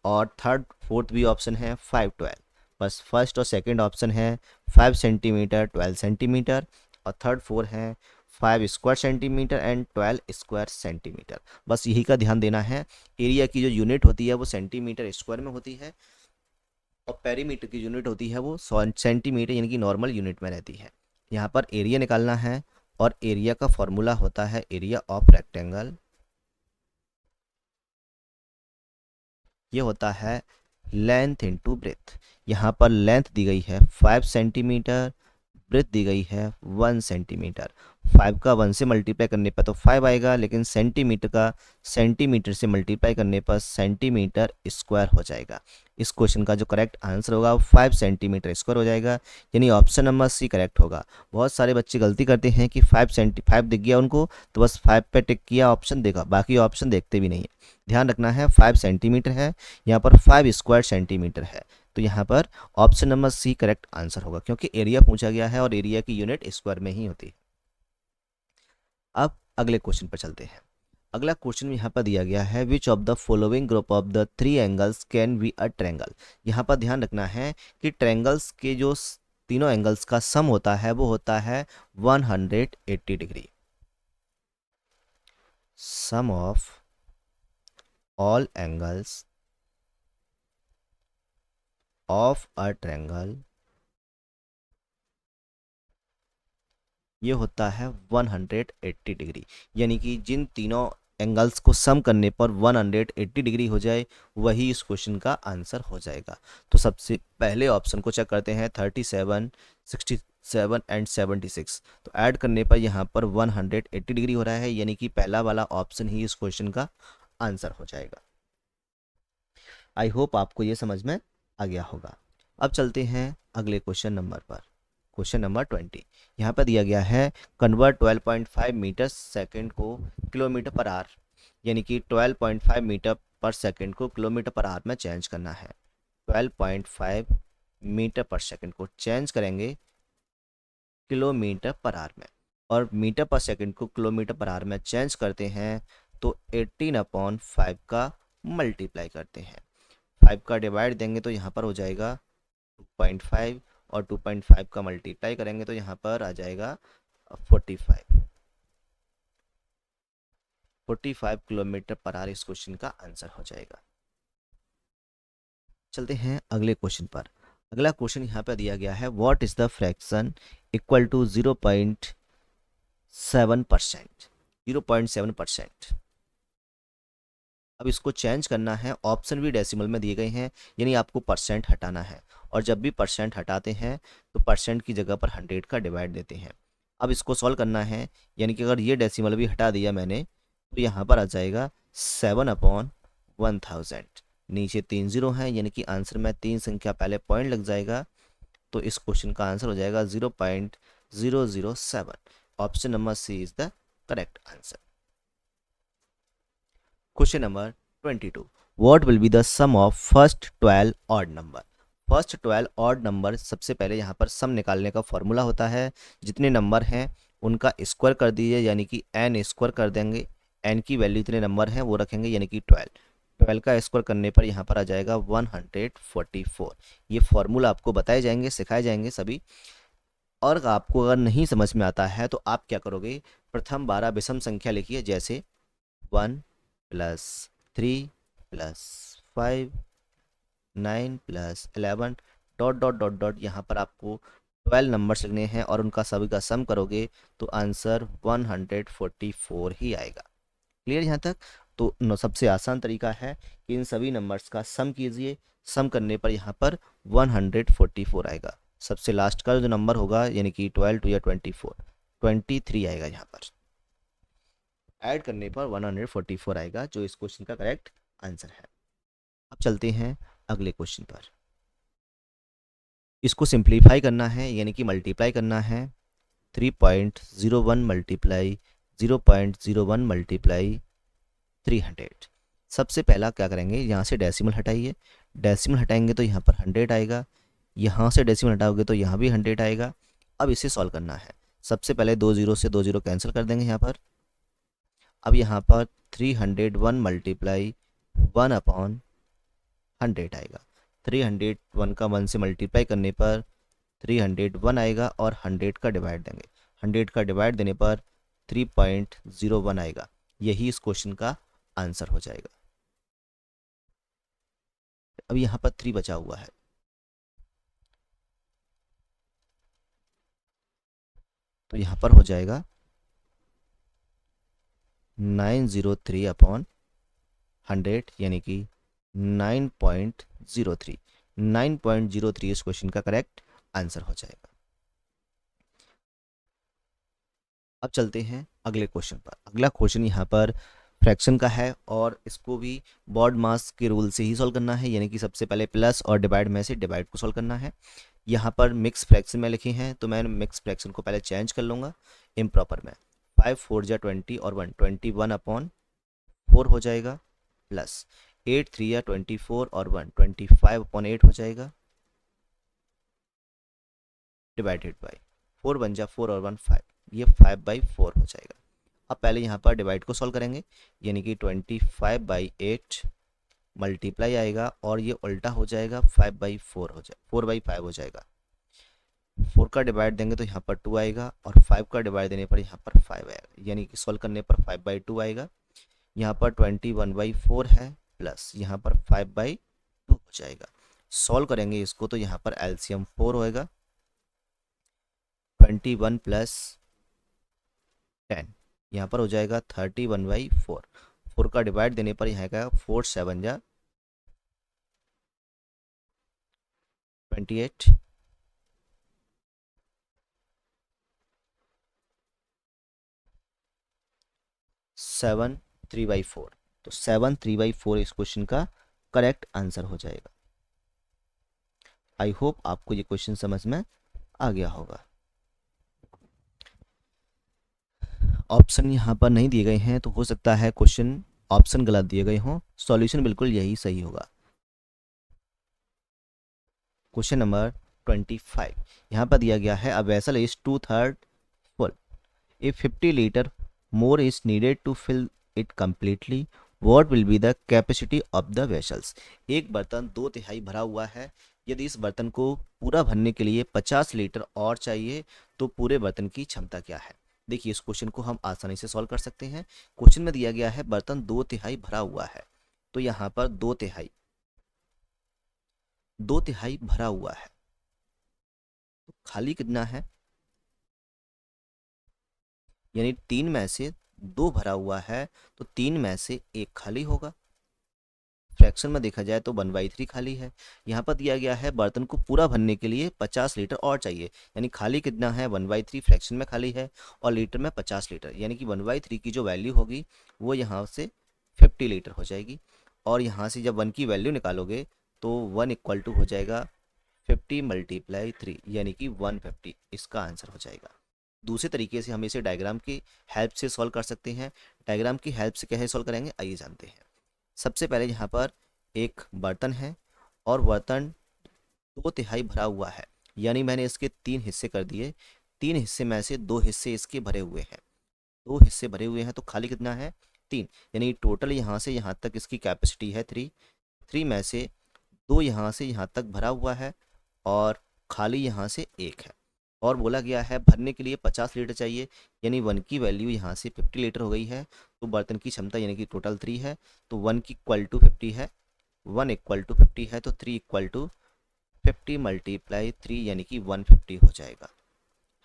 और थर्ड फोर्थ भी ऑप्शन है 5 12, बस फर्स्ट और सेकंड ऑप्शन है 5 सेंटीमीटर 12 सेंटीमीटर, और थर्ड 4 है 5 square centimetre and 12 square centimetre. बस यही का ध्यान देना है। एरिया की जो यूनिट होती है वो सेंटीमीटर स्क्वायर में होती है, और पेरीमीटर की यूनिट होती है वो सेंटीमीटर यानी कि नॉर्मल यूनिट में रहती है। यहाँ पर एरिया निकालना है, और एरिया का फॉर्मूला होता है एरिया ऑफ रेक्टेंगल, ये होता है लेंथ इंटू ब्रेथ। यहाँ पर लेंथ दी गई है 5 सेंटीमीटर, ब्रेथ दी गई है 1 सेंटीमीटर। 5 का 1 से मल्टीप्लाई करने पर तो 5 आएगा, लेकिन सेंटीमीटर का सेंटीमीटर से मल्टीप्लाई करने पर सेंटीमीटर स्क्वायर हो जाएगा। इस क्वेश्चन का जो करेक्ट आंसर होगा वो 5 सेंटीमीटर स्क्वायर हो जाएगा, यानी ऑप्शन नंबर सी करेक्ट होगा। बहुत सारे बच्चे गलती करते हैं कि 5 दिख गया उनको तो बस 5 पे टिक किया, ऑप्शन देखा, बाकी ऑप्शन देखते भी नहीं है। ध्यान रखना है 5 सेंटीमीटर है, यहाँ पर 5 स्क्वायर सेंटीमीटर है, तो यहाँ पर option number C correct answer होगा, क्योंकि एरिया पूछा गया है और एरिया की यूनिट स्क्वायर में ही होती है। अब अगले क्वेश्चन पर चलते हैं। अगला क्वेश्चन यहाँ पर दिया गया है, विच of the following group of the 3 angles can be a triangle. यहाँ पर ध्यान रखना है कि ट्रायंगल्स के जो तीनों एंगल्स का सम होता है वो होता है 180 degree. Sum of all angles of a triangle, ये होता है 180 डिग्री, यानी कि जिन तीनों एंगल्स को सम करने पर 180 डिग्री हो जाए वही इस क्वेश्चन का आंसर हो जाएगा। तो सबसे पहले ऑप्शन को चेक करते हैं, 37 67 एंड 76, तो ऐड करने पर यहाँ पर 180 डिग्री हो रहा है, यानी कि पहला वाला ऑप्शन ही इस क्वेश्चन का आंसर हो जाएगा। आई होप आपको ये समझ में आ गया होगा। अब चलते हैं अगले क्वेश्चन नंबर पर, क्वेश्चन नंबर 20। यहाँ पर दिया गया है, कन्वर्ट 12.5 मीटर सेकंड को किलोमीटर पर आवर, यानी कि 12.5 मीटर पर सेकंड को किलोमीटर पर आवर में चेंज करना है। 12.5 मीटर पर सेकंड को चेंज करेंगे किलोमीटर पर आवर में, और मीटर पर सेकंड को किलोमीटर पर आवर में चेंज करते हैं तो 18/5 का मल्टीप्लाई करते हैं। 5 का डिवाइड देंगे तो यहाँ पर हो जाएगा 2.5, और 2.5 का मल्टीप्लाई करेंगे तो यहाँ पर आ जाएगा 45 किलोमीटर पर आवर इस क्वेश्चन का आंसर हो जाएगा। चलते हैं अगले क्वेश्चन पर। अगला क्वेश्चन यहाँ पर दिया गया है, what is the fraction equal to 0.7%। 0.7%। अब इसको चेंज करना है, ऑप्शन भी डेसिमल में दिए गए हैं, यानी आपको परसेंट हटाना है, और जब भी परसेंट हटाते हैं तो परसेंट की जगह पर 100 का डिवाइड देते हैं। अब इसको सॉल्व करना है, यानी कि अगर ये डेसिमल भी हटा दिया मैंने तो यहाँ पर आ जाएगा 7/1000। नीचे 3 0 हैं, यानी कि आंसर में 3 संख्या पहले पॉइंट लग जाएगा, तो इस क्वेश्चन का आंसर हो जाएगा 0.007। Option number C is the correct answer. Question number 22, what will be the sum of first 12 odd number. First 12 odd number, सबसे पहले यहाँ पर सम निकालने का फॉर्मूला होता है, जितने नंबर हैं उनका स्क्वायर कर दीजिए, यानी कि n स्क्वायर कर देंगे, n की वैल्यू इतने नंबर हैं वो रखेंगे, यानी कि 12 का स्क्वायर करने पर यहाँ पर आ जाएगा 144। ये फॉर्मूला आपको बताए जाएंगे, सिखाए जाएंगे सभी। और आपको अगर नहीं समझ में आता है तो आप क्या करोगे, प्रथम 12 विषम संख्या लिखिए, जैसे 1 plus 3 plus 5 9 plus 11 dot dot dot dot, यहाँ पर आपको 12 नंबर्स लिखने हैं और उनका सभी का सम करोगे तो आंसर 144 ही आएगा। क्लियर यहाँ तक? तो सबसे आसान तरीका है कि इन सभी नंबर्स का सम कीजिए, सम करने पर यहाँ पर 144 आएगा। सबसे लास्ट का जो नंबर होगा यानी कि 12 टू या 24 23 आएगा, यहाँ पर ऐड करने पर 144 आएगा, जो इस क्वेश्चन का करेक्ट आंसर है। अब चलते हैं अगले क्वेश्चन पर। इसको सिंप्लीफाई करना है यानी कि मल्टीप्लाई करना है। 3.01 मल्टीप्लाई 0.01 मल्टीप्लाई 300। सबसे पहला क्या करेंगे, यहाँ से डेसिमल हटाइए, डेसिमल हटाएंगे तो यहाँ पर 100 आएगा, यहाँ से डेसिमल हटाओगे तो यहाँ भी 100 आएगा। अब इसे सॉल्व करना है। सबसे पहले 2 जीरो से 2 जीरो कैंसिल कर देंगे यहाँ पर। अब यहाँ पर 301 मल्टीप्लाई 1/100 आएगा। 301 का 1 से मल्टीप्लाई करने पर 301 आएगा और 100 का डिवाइड देंगे। 100 का डिवाइड देने पर 3.01 आएगा। यही इस क्वेश्चन का आंसर हो जाएगा। अब यहाँ पर 3 बचा हुआ है, तो यहाँ पर हो जाएगा 903/100 यानी कि 9.03। 9.03 इस क्वेश्चन का करेक्ट आंसर हो जाएगा। अब चलते हैं अगले क्वेश्चन पर। अगला क्वेश्चन यहाँ पर फ्रैक्शन का है और इसको भी बॉड मास के रूल से ही सॉल्व करना है, यानी कि सबसे पहले प्लस और डिवाइड में से डिवाइड को सॉल्व करना है। यहाँ पर मिक्स फ्रैक्शन में लिखे हैं तो मैं मिक्स फ्रैक्शन को पहले चेंज कर लूँगा इम्प्रॉपर में। 5 4 जा 20 और 1 21/4 हो जाएगा, प्लस 8 3 या 24 और 1 25/8 हो जाएगा, डिवाइडेड बाई 4 1 जा 4 और 1 5, ये 5/4 हो जाएगा। अब पहले यहाँ पर डिवाइड को सॉल्व करेंगे, यानी कि 25/8 मल्टीप्लाई आएगा और ये उल्टा हो जाएगा 5/4 हो जाए 4/5 हो जाएगा। 4 का डिवाइड देंगे तो यहाँ पर 2 आएगा और 5 का डिवाइड देने पर यहाँ पर 5 आएगा, यानी कि सॉल्व करने पर 5/2 आएगा। यहाँ पर 21/4 है, प्लस यहाँ पर 5/2 हो जाएगा। सॉल्व करेंगे इसको तो यहाँ पर एलसीएम 4 होएगा, 21 प्लस 10 यहाँ पर हो जाएगा 31/4। 4 का डिवाइड देने पर यहाँ का 4 7 जा 28, 7 3/4। तो 7 3/4 इस क्वेश्चन का करेक्ट आंसर हो जाएगा। आई होप आपको ये क्वेश्चन समझ में आ गया होगा। ऑप्शन यहाँ पर नहीं दिए गए हैं तो हो सकता है क्वेश्चन ऑप्शन गलत दिए गए हों, सॉल्यूशन बिल्कुल यही सही होगा। क्वेश्चन नंबर 25 यहाँ पर दिया गया है, a vessel is 2/3 full, if 50 litre more is needed to fill it completely, what will be the capacity of the vessels. एक बर्तन 2/3 भरा हुआ है, यदि इस बर्तन को पूरा भरने के लिए 50 लीटर और चाहिए तो पूरे बर्तन की क्षमता क्या है। देखिए इस क्वेश्चन को हम आसानी से सॉल्व कर सकते हैं। क्वेश्चन में दिया गया है बर्तन 2/3 भरा हुआ है, तो यहाँ पर 2/3 भरा हुआ है, तो खाली कितना है, यानी 3 में से 2 भरा हुआ है तो 3 में से 1 खाली होगा। फ्रैक्शन में देखा जाए तो 1/3 खाली है। यहाँ पर दिया गया है बर्तन को पूरा भरने के लिए 50 लीटर और चाहिए, यानी खाली कितना है 1/3 फ्रैक्शन में खाली है और लीटर में 50 लीटर, यानी कि 1/3 की जो वैल्यू होगी वो यहाँ से 50 लीटर हो जाएगी। और यहाँ से जब 1 की वैल्यू निकालोगे तो 1 इक्वल टू हो जाएगा 50 × 3 यानी कि 150, इसका आंसर हो जाएगा। दूसरे तरीके से हम इसे डायग्राम की हेल्प से सॉल्व कर सकते हैं। डायग्राम की हेल्प से कैसे सॉल्व करेंगे आइए जानते हैं। सबसे पहले यहाँ पर एक बर्तन है और बर्तन 2/3 भरा हुआ है, यानी मैंने इसके 3 हिस्से कर दिए। 3 हिस्से में से 2 हिस्से इसके भरे हुए हैं, 2 हिस्से भरे हुए हैं तो खाली कितना है 3, यानी टोटल यहाँ से यहाँ तक इसकी कैपेसिटी है 3। 3 में से 2 यहाँ से यहाँ तक भरा हुआ है और खाली यहाँ से 1 है, और बोला गया है भरने के लिए 50 लीटर चाहिए, यानी 1 की वैल्यू यहाँ से 50 लीटर हो गई है। तो बर्तन की क्षमता यानी कि टोटल 3 है, तो 1 की इक्वल टू 50 है, 1 इक्वल टू 50 है, तो 3 इक्वल टू 50 मल्टीप्लाई 3 यानी कि 150 हो जाएगा।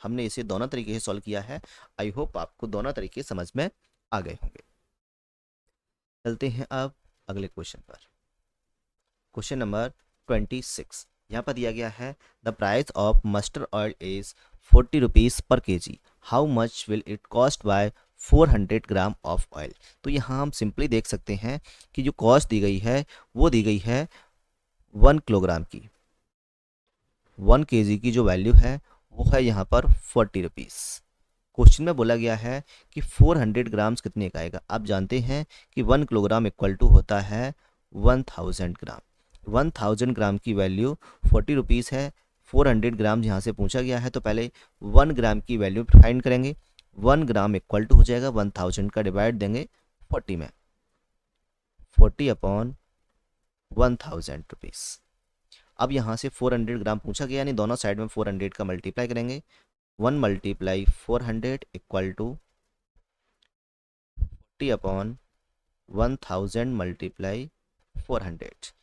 हमने इसे दोनों तरीके से सॉल्व किया है। आई होप आपको दोनों तरीके समझ में आ गए होंगे। चलते हैं अब अगले क्वेश्चन पर। क्वेश्चन नंबर 26 यहाँ पर दिया गया है the price of mustard oil is 40 rupees per KG, how much will it cost buy 400 gram of oil. तो यहाँ हम सिंपली देख सकते हैं कि जो कॉस्ट दी गई है वो दी गई है 1 किलोग्राम की, 1 केजी की जो वैल्यू है वो है यहाँ पर 40 रुपीज़। क्वेश्चन में बोला गया है कि 400 ग्राम्स कितने का आएगा। आप जानते हैं कि 1 किलोग्राम इक्वल टू होता है 1000 ग्राम। 1000 ग्राम की वैल्यू 40 रुपीज़ है, 400 ग्राम यहाँ से पूछा गया है, तो पहले 1 ग्राम की वैल्यू फाइंड करेंगे। 1 ग्राम इक्वल टू हो जाएगा 1000 का डिवाइड देंगे 40 में, 40 अपॉन 1000 रुपीज़। अब यहाँ से 400 ग्राम पूछा गया, यानी दोनों साइड में 400 का मल्टीप्लाई करेंगे। 1 multiply 400 equal to 40 upon 1000 multiply 400।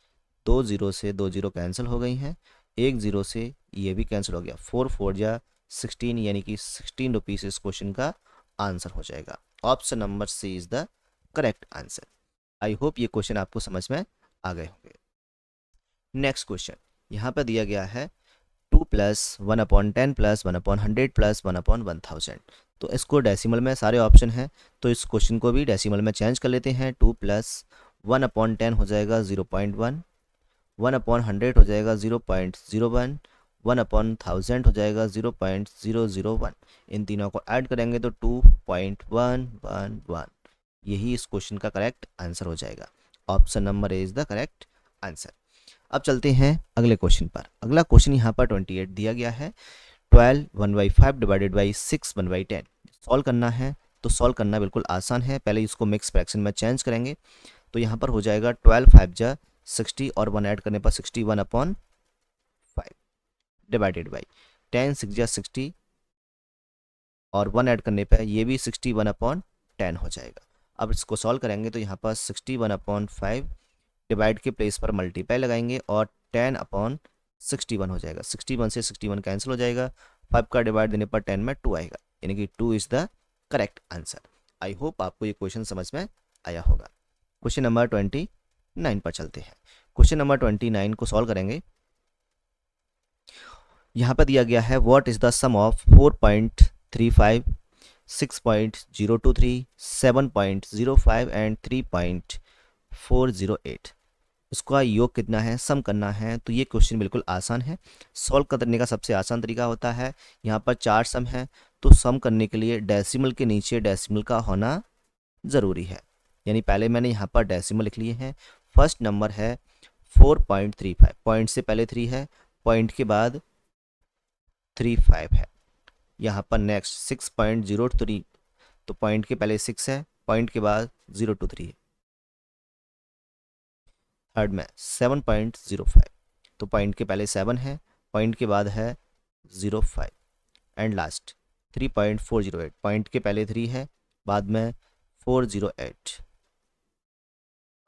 2 zero से 2 जीरो कैंसिल हो गई हैं, 1 जीरो से ये भी कैंसिल हो गया, 4 4 जा 16 यानी कि 16 रुपीज़ इस क्वेश्चन का आंसर हो जाएगा। Option number C is the correct answer. I hope ये क्वेश्चन आपको समझ में आ गए होंगे। नेक्स्ट क्वेश्चन यहाँ पर दिया गया है 2 प्लस 1/10 प्लस 1/100 प्लस 1/1000। तो इसको डेसिमल में सारे ऑप्शन हैं, तो इस क्वेश्चन को भी डेसिमल में चेंज कर लेते हैं। 2 प्लस 1/10 हो जाएगा 0.1, 1/100 हो जाएगा 0.01, 1/1000 हो जाएगा 0.001। इन तीनों को ऐड करेंगे तो 2.111। यही इस क्वेश्चन का करेक्ट आंसर हो जाएगा। Option number A is the correct answer. अब चलते हैं अगले क्वेश्चन पर। अगला क्वेश्चन यहाँ पर 28 दिया गया है 12 1/5 डिवाइडेड बाई 6 1/10। सॉल्व करना है, तो सॉल्व करना बिल्कुल आसान है। पहले इसको मिक्स फ्रैक्शन में चेंज करेंगे, तो यहाँ पर हो जाएगा 12 5 जा 60 और 1 ऐड करने पर 61/5 डिवाइडेड बाई 10 6 जा 60 और 1 ऐड करने पर ये भी 61/10 हो जाएगा। अब इसको सॉल्व करेंगे तो यहाँ पर 61/5 डिवाइड के प्लेस पर मल्टीप्लाई लगाएंगे और 10/61 हो जाएगा। 61 से 61 कैंसिल हो जाएगा, 5 का डिवाइड देने पर 10 में 2 आएगा, यानी कि 2 is the correct answer. I hope आपको ये क्वेश्चन समझ में आया होगा। क्वेश्चन नंबर 29 पर चलते हैं। क्वेश्चन नंबर 29 को सॉल्व करेंगे। यहाँ पर दिया गया है what is the sum of 4.35 6.023 7.05 and 3.408। इसका योग कितना है, सम करना है। तो ये क्वेश्चन बिल्कुल आसान है। सॉल्व करने का सबसे आसान तरीका होता है, यहाँ पर 4 सम है, तो सम करने के लिए डेसिमल के नीचे डेसिमल का होना ज़रूरी है। यानी पहले मैंने यहाँ पर डेसिमल लिख लिए हैं। फर्स्ट नंबर है 4.35, पॉइंट से पहले 3 है, पॉइंट के बाद 35 है। यहाँ पर नेक्स्ट 6.03, तो पॉइंट के पहले 6 है, पॉइंट के बाद 023 है। थर्ड में 7.05, तो पॉइंट के पहले 7 है, पॉइंट के बाद है 05 एंड लास्ट 3.408, पॉइंट के पहले 3 है, बाद में 408।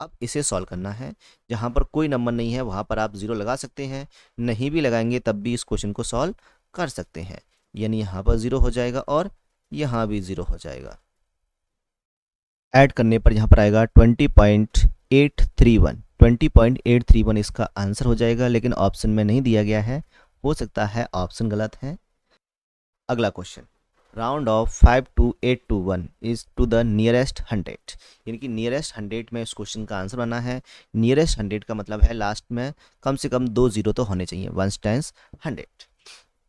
अब इसे सॉल्व करना है। जहाँ पर कोई नंबर नहीं है वहाँ पर आप 0 लगा सकते हैं, नहीं भी लगाएंगे तब भी इस क्वेश्चन को सॉल्व कर सकते हैं। यानी यहाँ पर 0 हो जाएगा और यहाँ भी 0 हो जाएगा। ऐड करने पर यहाँ पर आएगा 20.831, 20.831 इसका आंसर हो जाएगा, लेकिन ऑप्शन में नहीं दिया गया है, हो सकता है ऑप्शन गलत है। अगला question, round off 5 to 8 to 1 is to the nearest 100, यानी कि नियरेस्ट 100 में इस क्वेश्चन का आंसर बना है। नियरेस्ट 100 का मतलब है लास्ट में कम से कम 2 जीरो तो होने चाहिए, 1 टाइम्स 100।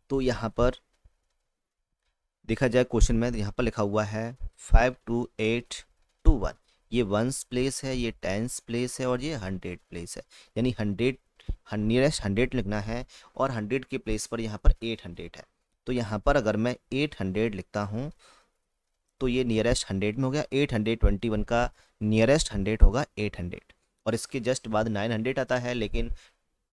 तो यहाँ पर देखा जाए क्वेश्चन में, यहाँ पर लिखा हुआ है 5 to 8 to 1, ये 1s प्लेस है, ये 10s प्लेस है और ये 100 प्लेस है। यानी 100 नियरेस्ट 100 लिखना है और 100 के प्लेस पर यहाँ पर 800 है। तो यहाँ पर अगर मैं 800 लिखता हूँ तो ये नियरेस्ट 100 में हो गया। 821 का नियरेस्ट 100 होगा 800 और इसके जस्ट बाद 900 आता है, लेकिन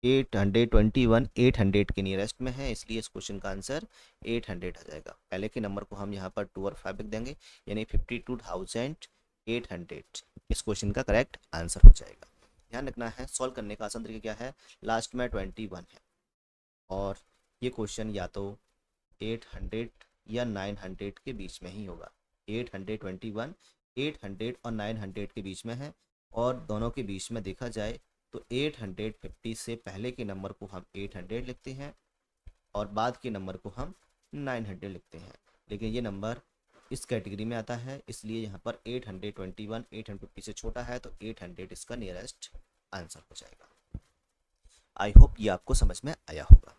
821 800 के नियरेस्ट में है, इसलिए इस क्वेश्चन का आंसर 800 आ जाएगा। पहले के नंबर को हम यहाँ पर 2 और 5 लिख देंगे, यानी 52,800 इस क्वेश्चन का करेक्ट आंसर हो जाएगा। ध्यान रखना है, सॉल्व करने का आसान तरीका क्या है, लास्ट में 21 है और ये क्वेश्चन या तो 800 या 900 के बीच में ही होगा। 821 800 और 900 के बीच में है, और दोनों के बीच में देखा जाए तो 850 से पहले के नंबर को हम 800 लिखते हैं और बाद के नंबर को हम 900 लिखते हैं, लेकिन ये नंबर इस कैटेगरी में आता है, इसलिए यहाँ पर 821 850 से छोटा है, तो 800 इसका नियरेस्ट आंसर हो जाएगा। आई होप ये आपको समझ में आया होगा।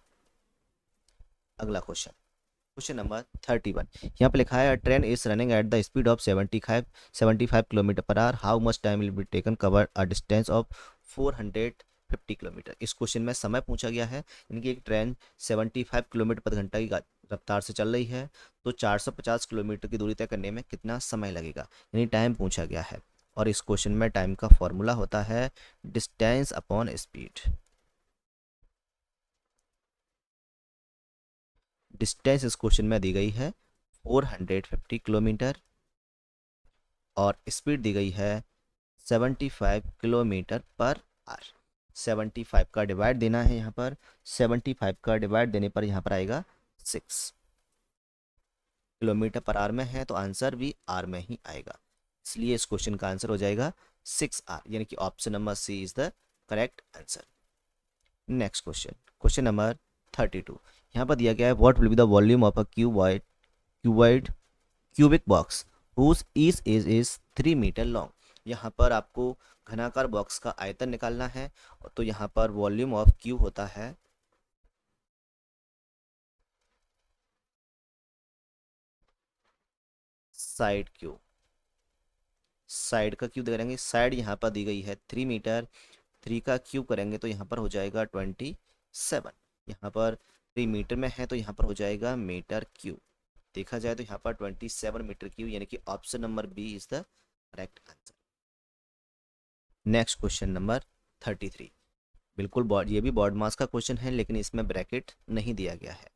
अगला क्वेश्चन, क्वेश्चन नंबर 31। यहाँ पे लिखा है train is running at the speed of 75 kilometre per hour, how much time will be taken cover a distance of 450 kilometre. इस क्वेश्चन में समय पूछा गया है, इनकी एक ट्रेन 75 किलोमीटर प्रति घंटा की रफ्तार से चल रही है, तो 450 किलोमीटर की दूरी तय करने में कितना समय लगेगा, यानी टाइम पूछा गया है। और इस क्वेश्चन में टाइम का फॉर्मूला होता है डिस्टेंस अपॉन स्पीड। डिस्टेंस इस क्वेश्चन में दी गई है 450 किलोमीटर और स्पीड दी गई है 75 किलोमीटर पर आवर। 75 का डिवाइड देना है यहाँ पर, 75 का डिवाइड देने पर यहाँ पर आएगा 6। किलोमीटर पर आवर में है तो आंसर भी आर में ही आएगा, इसलिए इस क्वेश्चन का आंसर हो जाएगा 6R, यानी कि option number C is the correct answer. Next question, question number 32। यहाँ पर दिया गया है what will be the volume of a cuboid cubic box whose each edge is 3 metre long. यहाँ पर आपको घनाकार बॉक्स का आयतन निकालना है, तो यहाँ पर वॉल्यूम ऑफ क्यू होता है साइड क्यू। साइड का क्यू करेंगे, साइड यहाँ पर दी गई है 3 मीटर, 3 का क्यूब करेंगे तो यहाँ पर हो जाएगा 27। यहाँ पर 3 मीटर में है तो यहाँ पर हो जाएगा मीटर क्यूब। देखा जाए तो यहाँ पर 27 मीटर क्यूब, यानी कि option number B is the correct answer. Next question number 33। बिल्कुल ये भी बॉड मास का क्वेश्चन है, लेकिन इसमें ब्रैकेट नहीं दिया गया है।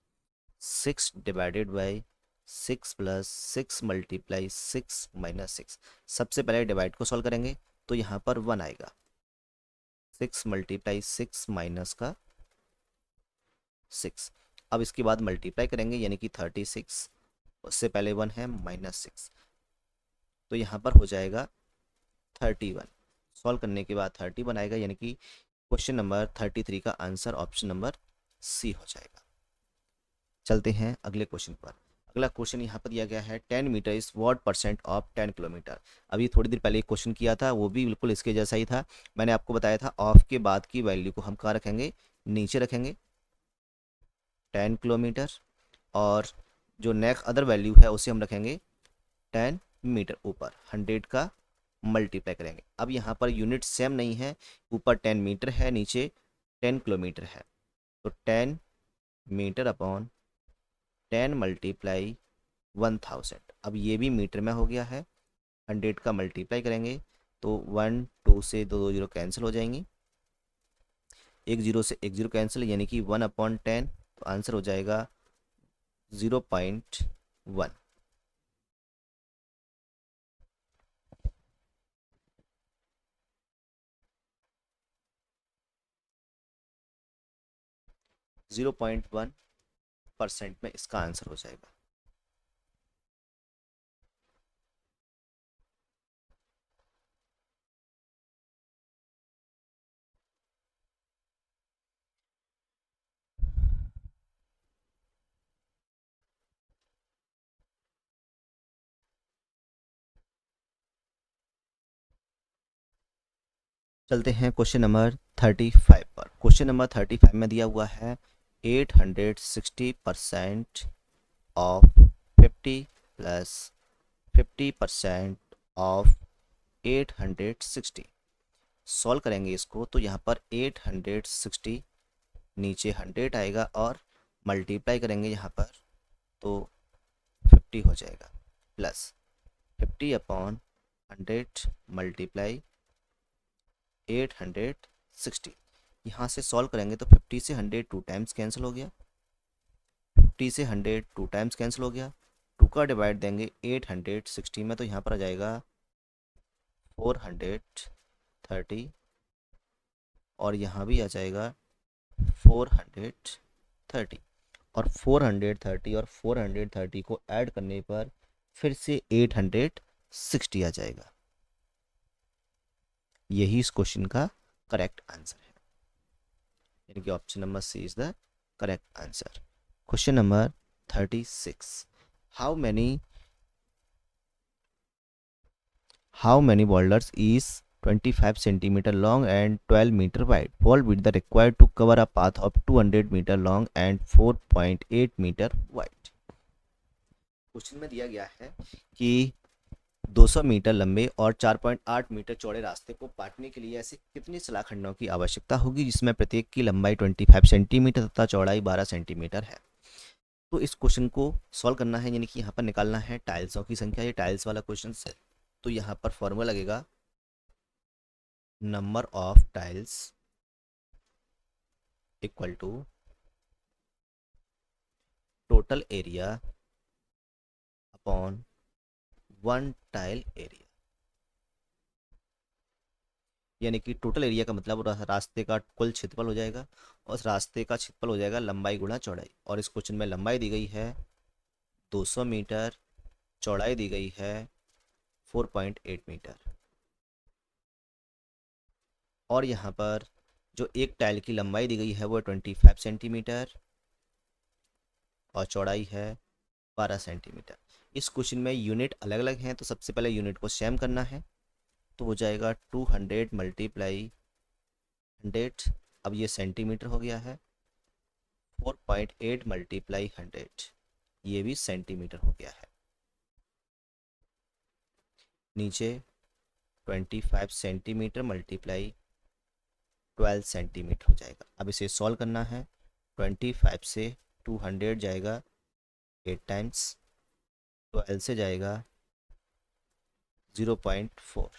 6 divided by 6 plus 6 multiply 6 minus 6। सबसे पहले डिवाइड को सॉल्व करेंगे तो यहाँ पर 1 आएगा, 6 मल्टीप्लाई 6 माइनस का 6। अब इसके बाद मल्टीप्लाई करेंगे, यानी कि 36, उससे पहले 1 है माइनस 6, तो यहाँ पर हो जाएगा 31। सॉल्व करने के बाद 31 आएगा, यानी कि क्वेश्चन नंबर 33 का आंसर ऑप्शन नंबर सी हो जाएगा। चलते हैं अगले क्वेश्चन पर। अगला क्वेश्चन यहाँ पर दिया गया है 10 metre is what percent of 10 kilometre. अभी थोड़ी देर पहले एक क्वेश्चन किया था, वो भी बिल्कुल इसके जैसा ही था। मैंने आपको बताया था ऑफ के बाद की वैल्यू को हम कहाँ रखेंगे, नीचे रखेंगे 10 किलोमीटर, और जो नेक्स्ट अदर वैल्यू है उसे हम रखेंगे 10 मीटर ऊपर, 100 का मल्टीप्लाई करेंगे। अब यहाँ पर यूनिट सेम नहीं है, ऊपर 10 मीटर है, नीचे 10 किलोमीटर है, तो 10 मीटर अपॉन 10 मल्टीप्लाई 1000। अब ये भी मीटर में हो गया है, 100 का मल्टीप्लाई करेंगे तो 1 2 से 2 जीरो कैंसिल हो जाएंगी, एक जीरो से एक जीरो कैंसिल, यानी कि 1/10, तो आंसर हो जाएगा 0.1। 0.1% में इसका आंसर हो जाएगा। चलते हैं क्वेश्चन नंबर 35 पर। क्वेश्चन नंबर 35 में दिया हुआ है 860% ऑफ 50 प्लस 50% ऑफ 860। सॉल्व करेंगे इसको तो यहाँ पर 860 नीचे 100 आएगा और मल्टीप्लाई करेंगे यहाँ पर तो 50 हो जाएगा, प्लस 50/100 मल्टीप्लाई 860। यहाँ से सॉल्व करेंगे तो 50 से 100 टू टाइम्स कैंसिल हो गया, 50 से 100 टू टाइम्स कैंसिल हो गया, 2 का डिवाइड देंगे 860 में तो यहाँ पर आ जाएगा 430, और यहाँ भी आ जाएगा 430, और 430 और 430 को ऐड करने पर फिर से 860 आ जाएगा। यही इस क्वेश्चन का करेक्ट आंसर है, यानी कि option number C is the correct answer. Question number 36, how many boulders is 25 centimeter long and 12 meter wide fall with the required to cover a path of 200 meter long and 4.8 meter wide। Question में दिया गया है कि 200 metre लंबे और 4.8 metre चौड़े रास्ते को पाटने के लिए ऐसे कितने सलाखंडों की आवश्यकता होगी जिसमें प्रत्येक की लंबाई 25 सेंटीमीटर तथा चौड़ाई 12 सेंटीमीटर है। तो इस क्वेश्चन को सॉल्व करना है, यानी कि यहाँ पर निकालना है टाइल्सों की संख्या। ये टाइल्स वाला क्वेश्चन है, तो यहाँ पर फॉर्मूला लगेगा number of tiles equal to total area upon one tile area, यानी कि टोटल एरिया का मतलब रास्ते का कुल क्षेत्रफल हो जाएगा, और उस रास्ते का क्षेत्रफल हो जाएगा लंबाई गुणा चौड़ाई। और इस क्वेश्चन में लंबाई दी गई है 200 मीटर, चौड़ाई दी गई है 4.8 मीटर, और यहाँ पर जो एक टाइल की लंबाई दी गई है वो 25 सेंटीमीटर और चौड़ाई है 12 सेंटीमीटर। इस क्वेश्चन में यूनिट अलग अलग हैं, तो सबसे पहले यूनिट को सेम करना है, तो हो जाएगा 200 मल्टीप्लाई 100, अब ये सेंटीमीटर हो गया है, 4.8 मल्टीप्लाई 100, ये भी सेंटीमीटर हो गया है। नीचे 25 सेंटीमीटर मल्टीप्लाई 12 सेंटीमीटर हो जाएगा। अब इसे सॉल्व करना है, 25 से 200 जाएगा 8 टाइम्स, 12 से जाएगा 0.4,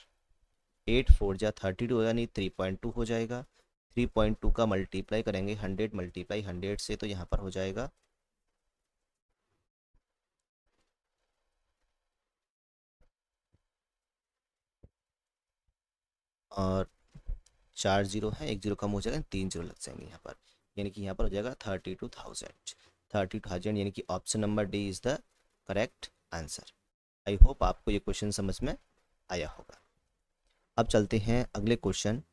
8 4 जा 32 होगा, नहीं 3.2 हो जाएगा। 3.2 का मल्टीप्लाई करेंगे 100 मल्टीप्लाई 100 से, तो यहाँ पर हो जाएगा और 4 जीरो है, एक जीरो कम हो जाएगा, 3 जीरो लग जाएंगे यहाँ पर, यानी कि यहाँ पर हो जाएगा 32,000, यानी कि option number D is the correct answer. I hope आपको ये क्वेश्चन समझ में आया होगा। अब चलते हैं अगले क्वेश्चन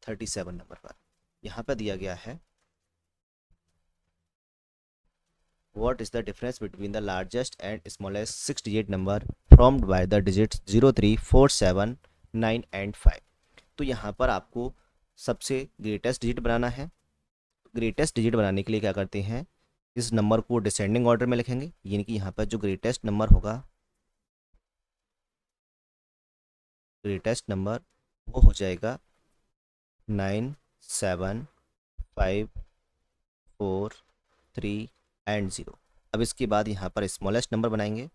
37 नंबर पर। यहाँ पर दिया गया है What is the difference between the largest and smallest 6-digit number formed by the digits 0, 3, 4, 7, 9 and 5। तो यहाँ पर आपको सबसे ग्रेटेस्ट डिजिट बनाना है। ग्रेटेस्ट डिजिट बनाने के लिए क्या करते हैं, इस नंबर को डिसेंडिंग ऑर्डर में लिखेंगे, यानी कि यहाँ पर जो ग्रेटेस्ट नंबर होगा, ग्रेटेस्ट नंबर वो हो जाएगा 9, 7, 5, 4, 3 एंड 0। अब इसके बाद यहाँ पर स्मॉलेस्ट नंबर बनाएंगे,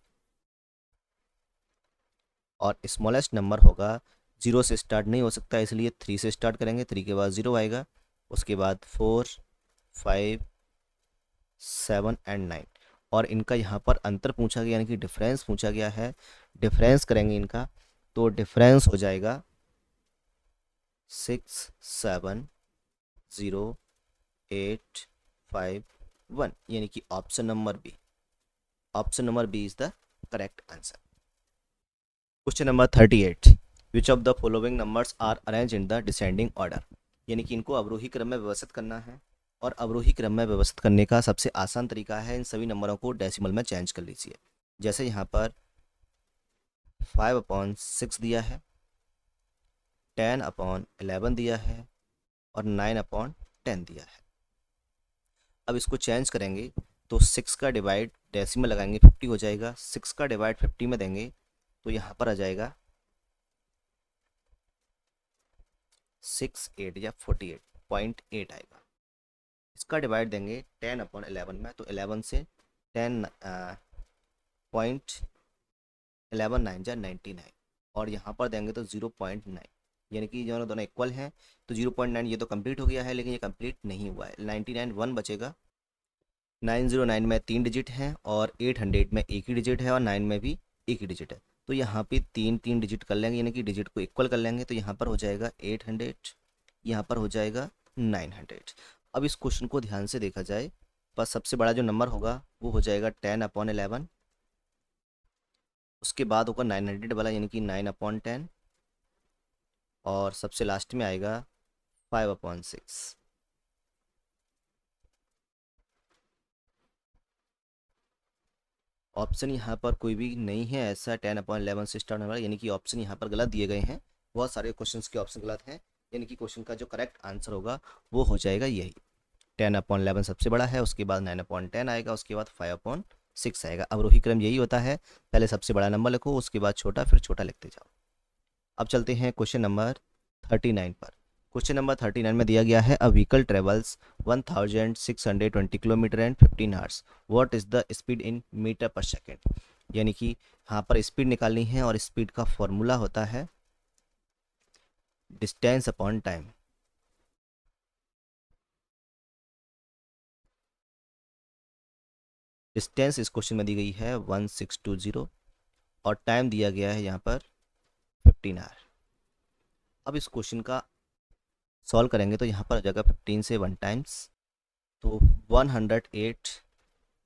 और स्मॉलेस्ट नंबर होगा 0 से स्टार्ट नहीं हो सकता, इसलिए 3 से स्टार्ट करेंगे, 3 के बाद 0 आएगा, उसके बाद 4, 5, 7 एंड 9। और इनका यहाँ पर अंतर पूछा गया, यानी कि डिफरेंस पूछा गया है। डिफरेंस करेंगे इनका, तो डिफरेंस हो जाएगा 6, 7, 0, 8, 5, 1, यानी कि option number B is the correct answer. Question number 38, which of the following numbers are arrange in the descending order, यानी कि इनको अवरोही क्रम में व्यवस्थित करना है, और अवरोही क्रम में व्यवस्थित करने का सबसे आसान तरीका है इन सभी नंबरों को डेसिमल में चेंज कर लीजिए। जैसे यहाँ पर 5/6 दिया है, 10/11 दिया है, और 9/10 दिया है। अब इसको चेंज करेंगे तो 6 का डिवाइड डेसिमल लगाएंगे 50 हो जाएगा, 6 का डिवाइड 50 में देंगे तो यहाँ पर आ जाएगा 6 8 या 48.8 आएगा। इसका डिवाइड देंगे 10/11 में, तो 11 से 10 पॉइंट 11 9 जा 99, और यहाँ पर देंगे तो 0.9, यानी कि दोनों दोनों इक्वल हैं, तो 0.9 ये तो कंप्लीट हो गया है, लेकिन ये कंप्लीट नहीं हुआ है। 99 1 बचेगा, 909 में 3 डिजिट हैं और 800 में एक ही डिजिट है और 9 में भी एक ही डिजिट है। तो यहाँ पे तीन तीन डिजिट कर लेंगे, यानी कि डिजिट को इक्वल कर लेंगे, तो यहाँ पर हो जाएगा 800, यहाँ पर हो जाएगा 900। अब इस क्वेश्चन को ध्यान से देखा जाए, पर सबसे बड़ा जो नंबर होगा वो हो जाएगा 10/11, उसके बाद होगा 900 वाला यानी कि 9/10, और सबसे लास्ट में आएगा 5/6। ऑप्शन यहाँ पर कोई भी नहीं है ऐसा 10/11 से स्टार्ट होने वाला, यानी कि ऑप्शन यहाँ पर गलत दिए गए हैं। बहुत सारे क्वेश्चंस के ऑप्शन गलत हैं, यानी कि क्वेश्चन का जो करेक्ट आंसर होगा वो हो जाएगा यही। 10/11 सबसे बड़ा है, उसके बाद 9/10 आएगा, उसके बाद 5/6 आएगा। अब रोही क्रम यही होता है, पहले सबसे बड़ा नंबर लिखो, उसके बाद छोटा, फिर छोटा लिखते जाओ। अब चलते हैं क्वेश्चन नंबर 39 पर। क्वेश्चन नंबर 39 में दिया गया है a vehicle travels 1620 kilometre and 15 hours, what is the speed in metre per second. यानी कि यहाँ पर स्पीड निकालनी है और स्पीड का फॉर्मूला होता है डिस्टेंस अपॉन टाइम। डिस्टेंस इस क्वेश्चन में दी गई है 1620 और टाइम दिया गया है यहाँ पर 15 आवर। अब इस क्वेश्चन का सॉल्व करेंगे तो यहाँ पर हो जाएगा 15 से 1 टाइम्स, तो 108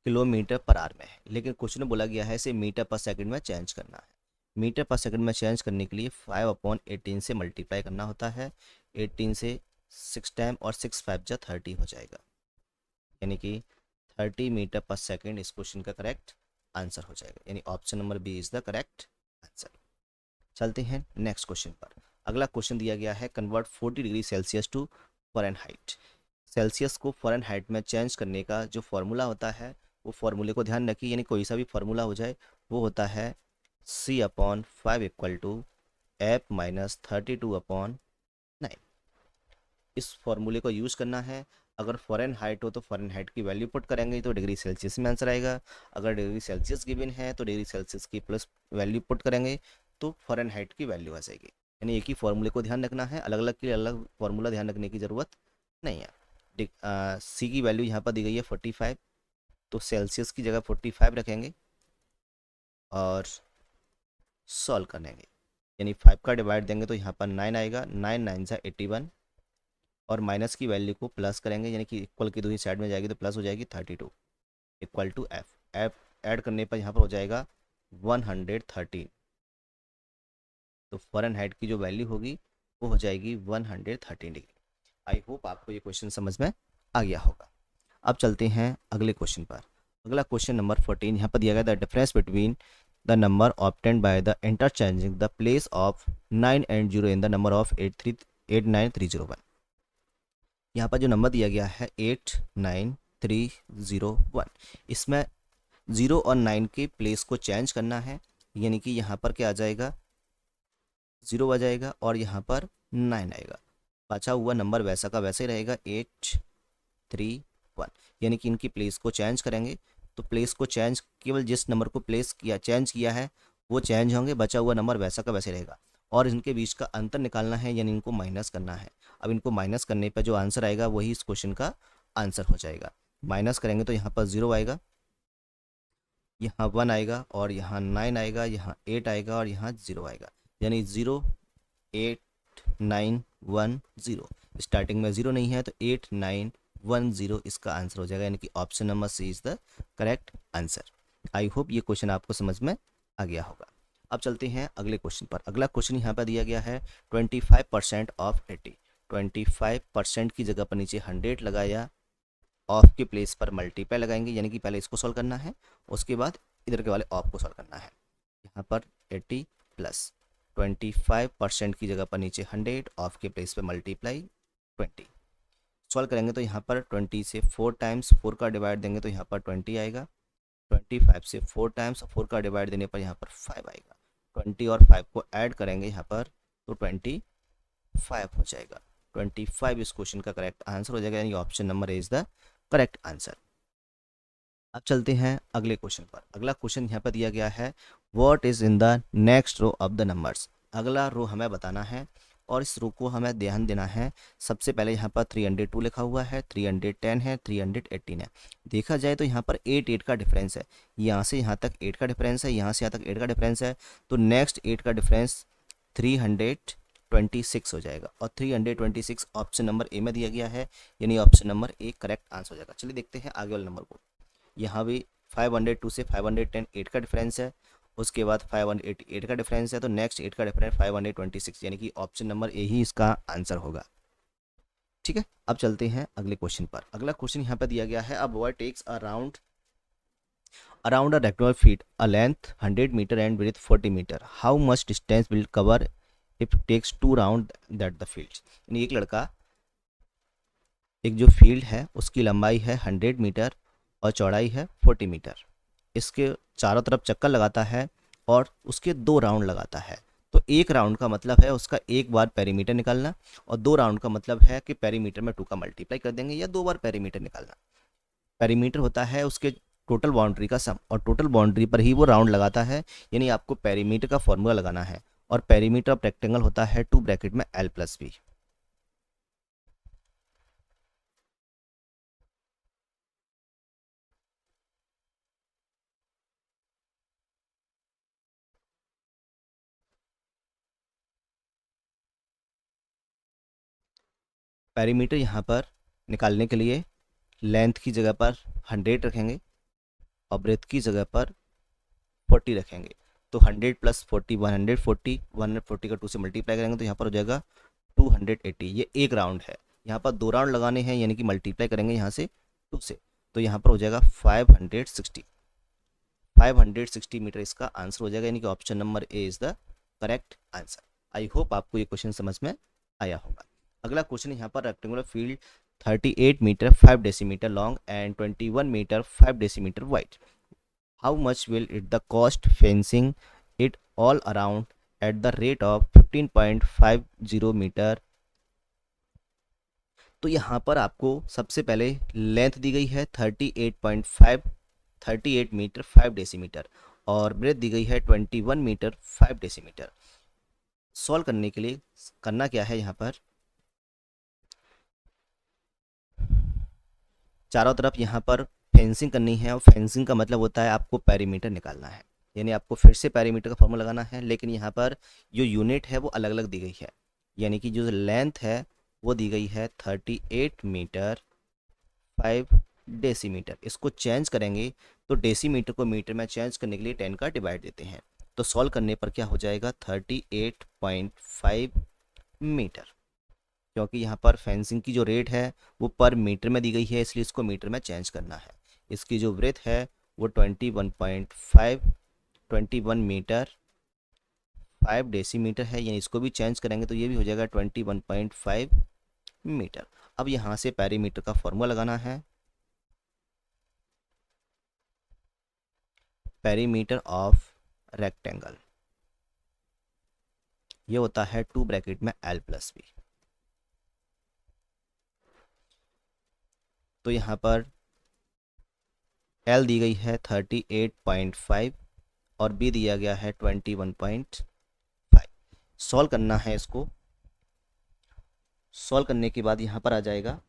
किलोमीटर पर आवर में है, लेकिन क्वेश्चन में बोला गया है इसे मीटर पर सेकंड में चेंज करना है। मीटर पर सेकंड में चेंज करने के लिए 5/18 से मल्टीप्लाई करना होता है, 18 से 6 टाइम, और 6 5 जा 30 हो जाएगा, यानी कि 30 मीटर पर सेकंड इस क्वेश्चन का करेक्ट आंसर हो जाएगा, यानी option number B is the correct answer. चलते हैं नेक्स्ट क्वेश्चन पर। अगला क्वेश्चन दिया गया है convert 40 degree Celsius to Fahrenheit. Celsius को फ़ारेनहाइट में चेंज करने का जो फॉर्मूला होता है वो फॉर्मूले को ध्यान रखिए, यानी कोई सा भी फॉर्मूला हो जाए वो होता है C/5 इक्वल टू F-32/9। इस फॉर्मूले को यूज़ करना है। अगर फॉरेन हाइट हो तो फॉरेन हाइट की वैल्यू पुट करेंगे तो डिग्री सेल्सियस में आंसर आएगा। अगर डिग्री सेल्सियस गिवन है तो डिग्री सेल्सियस की प्लस वैल्यू पुट करेंगे तो फॉरेन हाइट की वैल्यू आ जाएगी। यानी एक ही फॉर्मूले को ध्यान रखना है, अलग अलग के लिए अलग फॉर्मूला ध्यान रखने की ज़रूरत नहीं है। सी की वैल्यू यहाँ पर दी गई है 45, तो सेल्सियस की जगह 45 रखेंगे और सॉल्व करेंगे, यानी 5 का डिवाइड देंगे तो यहाँ पर 9 आएगा, 9 9 जा 81, और माइनस की वैल्यू को प्लस करेंगे, यानी कि इक्वल की दूसरी साइड में जाएगी तो प्लस हो जाएगी 32 equal to F. F add करने पर यहाँ पर हो जाएगा 113, तो फ़ारेनहाइट की जो वैल्यू होगी वो हो जाएगी 113 डिग्री। आई होप आपको ये क्वेश्चन समझ में आ गया होगा। अब चलते हैं अगले क्वेश्चन पर। अगला क्वेश्चन नंबर 14 यहाँ पर दिया गया the difference between the number obtained by the interchanging the place of 9 and 0 in the number of 89301। यहाँ पर जो नंबर दिया गया है 89301, इसमें 0 और 9 के प्लेस को चेंज करना है, यानी कि यहाँ पर क्या आ जाएगा 0 आ जाएगा और यहाँ पर 9 आएगा। बचा हुआ नंबर वैसा का वैसे ही रहेगा 831, यानी कि इनकी प्लेस को चेंज करेंगे तो प्लेस को चेंज केवल जिस नंबर को प्लेस किया चेंज किया है वो चेंज होंगे, बचा हुआ नंबर वैसा का वैसे रहेगा। और इनके बीच का अंतर निकालना है, यानी इनको माइनस करना है। अब इनको माइनस करने पर जो आंसर आएगा वही इस क्वेश्चन का आंसर हो जाएगा। माइनस करेंगे तो यहाँ पर 0 आएगा, यहाँ 1 आएगा, और यहाँ 9 आएगा, यहाँ 8 आएगा, और यहाँ 0 आएगा, यानी 08910। स्टार्टिंग में 0 नहीं है तो 8910 इसका आंसर हो जाएगा, यानी कि option number C is the correct answer. I hope ये क्वेश्चन आपको समझ में आ गया होगा। अब चलते हैं अगले क्वेश्चन पर। अगला क्वेश्चन यहाँ पर दिया गया है 25% ऑफ 80। 25% की जगह पर नीचे 100 लगाया, ऑफ के प्लेस पर मल्टीप्लाई लगाएंगे, यानी कि पहले इसको सॉल्व करना है उसके बाद इधर के वाले ऑफ को सॉल्व करना है। यहाँ पर 80 प्लस 25% की जगह पर नीचे 100, ऑफ के प्लेस पर मल्टीप्लाई 20। सॉल्व करेंगे तो यहाँ पर 20 से 4 टाइम्स 4 का डिवाइड देंगे तो यहाँ पर 20 आएगा, 25 से 4 टाइम्स 4 का डिवाइड देने पर यहाँ पर 5 आएगा, 20 और 5 को ऐड करेंगे यहाँ पर तो 25 हो जाएगा। 25 इस क्वेश्चन का करेक्ट आंसर हो जाएगा, यानी option number is the correct answer. अब चलते हैं अगले क्वेश्चन पर। अगला क्वेश्चन यहाँ पर दिया गया है what is in the next row of the numbers. अगला रो हमें बताना है और इस रो को हमें ध्यान देना है। सबसे पहले यहाँ पर 302 लिखा हुआ है, 310 है, 318 है। देखा जाए तो यहाँ पर 8 का डिफरेंस है, यहाँ से यहाँ तक 8 का डिफरेंस है, यहाँ से यहाँ तक 8 का डिफरेंस है, तो नेक्स्ट 8 का डिफरेंस 326 हो जाएगा, और 326 ऑप्शन नंबर ए में दिया गया है, यानी option number A correct answer हो जाएगा। चलिए देखते हैं आगे वाले नंबर को। यहाँ भी 502 से 510 8 का डिफरेंस है, उसके बाद 588 का डिफरेंस है, तो नेक्स्ट 8 का डिफरेंस 526, यानी कि ऑप्शन नंबर ए ही इसका आंसर होगा। ठीक है, अब चलते हैं अगले क्वेश्चन पर। अगला क्वेश्चन यहाँ पर दिया गया है, a boy takes around a rectangular feet, a length 100 meter and width 40 meter. How much distance will cover if it takes 2 round that the field? यानी एक लड़का एक जो फील्ड है उसकी लंबाई है 100 मीटर और चौड़ाई है 40 मीटर, इसके चारों तरफ चक्कर लगाता है और उसके 2 राउंड लगाता है। तो एक राउंड का मतलब है उसका एक बार पेरीमीटर निकालना, और 2 राउंड का मतलब है कि पेरीमीटर में 2 का मल्टीप्लाई कर देंगे या 2 बार पेरीमीटर निकालना। पेरीमीटर होता है उसके टोटल बाउंड्री का सम, और टोटल बाउंड्री पर ही वो राउंड लगाता है, यानी आपको पेरीमीटर का फॉर्मूला लगाना है। और पेरीमीटर ऑफ रेक्टेंगल होता है 2 ब्रैकेट में l+b। पेरीमीटर यहाँ पर निकालने के लिए लेंथ की जगह पर 100 रखेंगे और ब्रेथ की जगह पर 40 रखेंगे, तो 100 + 40 140, 140 का 2 से मल्टीप्लाई करेंगे तो यहाँ पर हो जाएगा 280। ये एक राउंड है, यहाँ पर 2 राउंड लगाने हैं, यानी कि मल्टीप्लाई करेंगे यहाँ से 2 से, तो यहाँ पर हो जाएगा 560 मीटर इसका आंसर हो जाएगा, यानी कि option number A is the correct answer. I hope आपको ये क्वेश्चन समझ में आया होगा। अगला क्वेश्चन यहाँ पर rectangular field 38 metre 5 decimetre long and 21 metre 5 decimetre wide. How much will it the cost fencing it all around at the rate of 15.50 metre? तो यहाँ पर आपको सबसे पहले लेंथ दी गई है 38 मीटर 5 डेसीमीटर, और ब्रेथ दी गई है 21 मीटर 5 डेसीमीटर। सॉल्व करने के लिए करना क्या है, यहाँ पर चारों तरफ यहाँ पर फेंसिंग करनी है, और फेंसिंग का मतलब होता है आपको पेरीमीटर निकालना है, यानी आपको फिर से पेरीमीटर का फॉर्मूला लगाना है, लेकिन यहाँ पर जो यूनिट है वो अलग अलग दी गई है। यानी कि जो लेंथ है वो दी गई है 38 मीटर 5 डेसीमीटर। इसको चेंज करेंगे तो डेसीमीटर को मीटर में चेंज करने के लिए 10 का डिवाइड देते हैं, तो सॉल्व करने पर क्या हो जाएगा 38.5 मीटर। क्योंकि यहाँ पर फेंसिंग की जो रेट है वो पर मीटर में दी गई है, इसलिए इसको मीटर में चेंज करना है। इसकी जो ब्रेथ है वो 21 मीटर 5 डेसीमीटर है, यानी इसको भी चेंज करेंगे तो ये भी हो जाएगा 21.5 मीटर। अब यहाँ से पेरीमीटर का फॉर्मूला लगाना है। पेरीमीटर ऑफ रेक्टेंगल ये होता है 2 ब्रैकेट में l+b। तो यहाँ पर L दी गई है 38.5 और B दिया गया है 21.5। सॉल्व करना है इसको। सॉल्व करने के बाद यहाँ पर आ जाएगा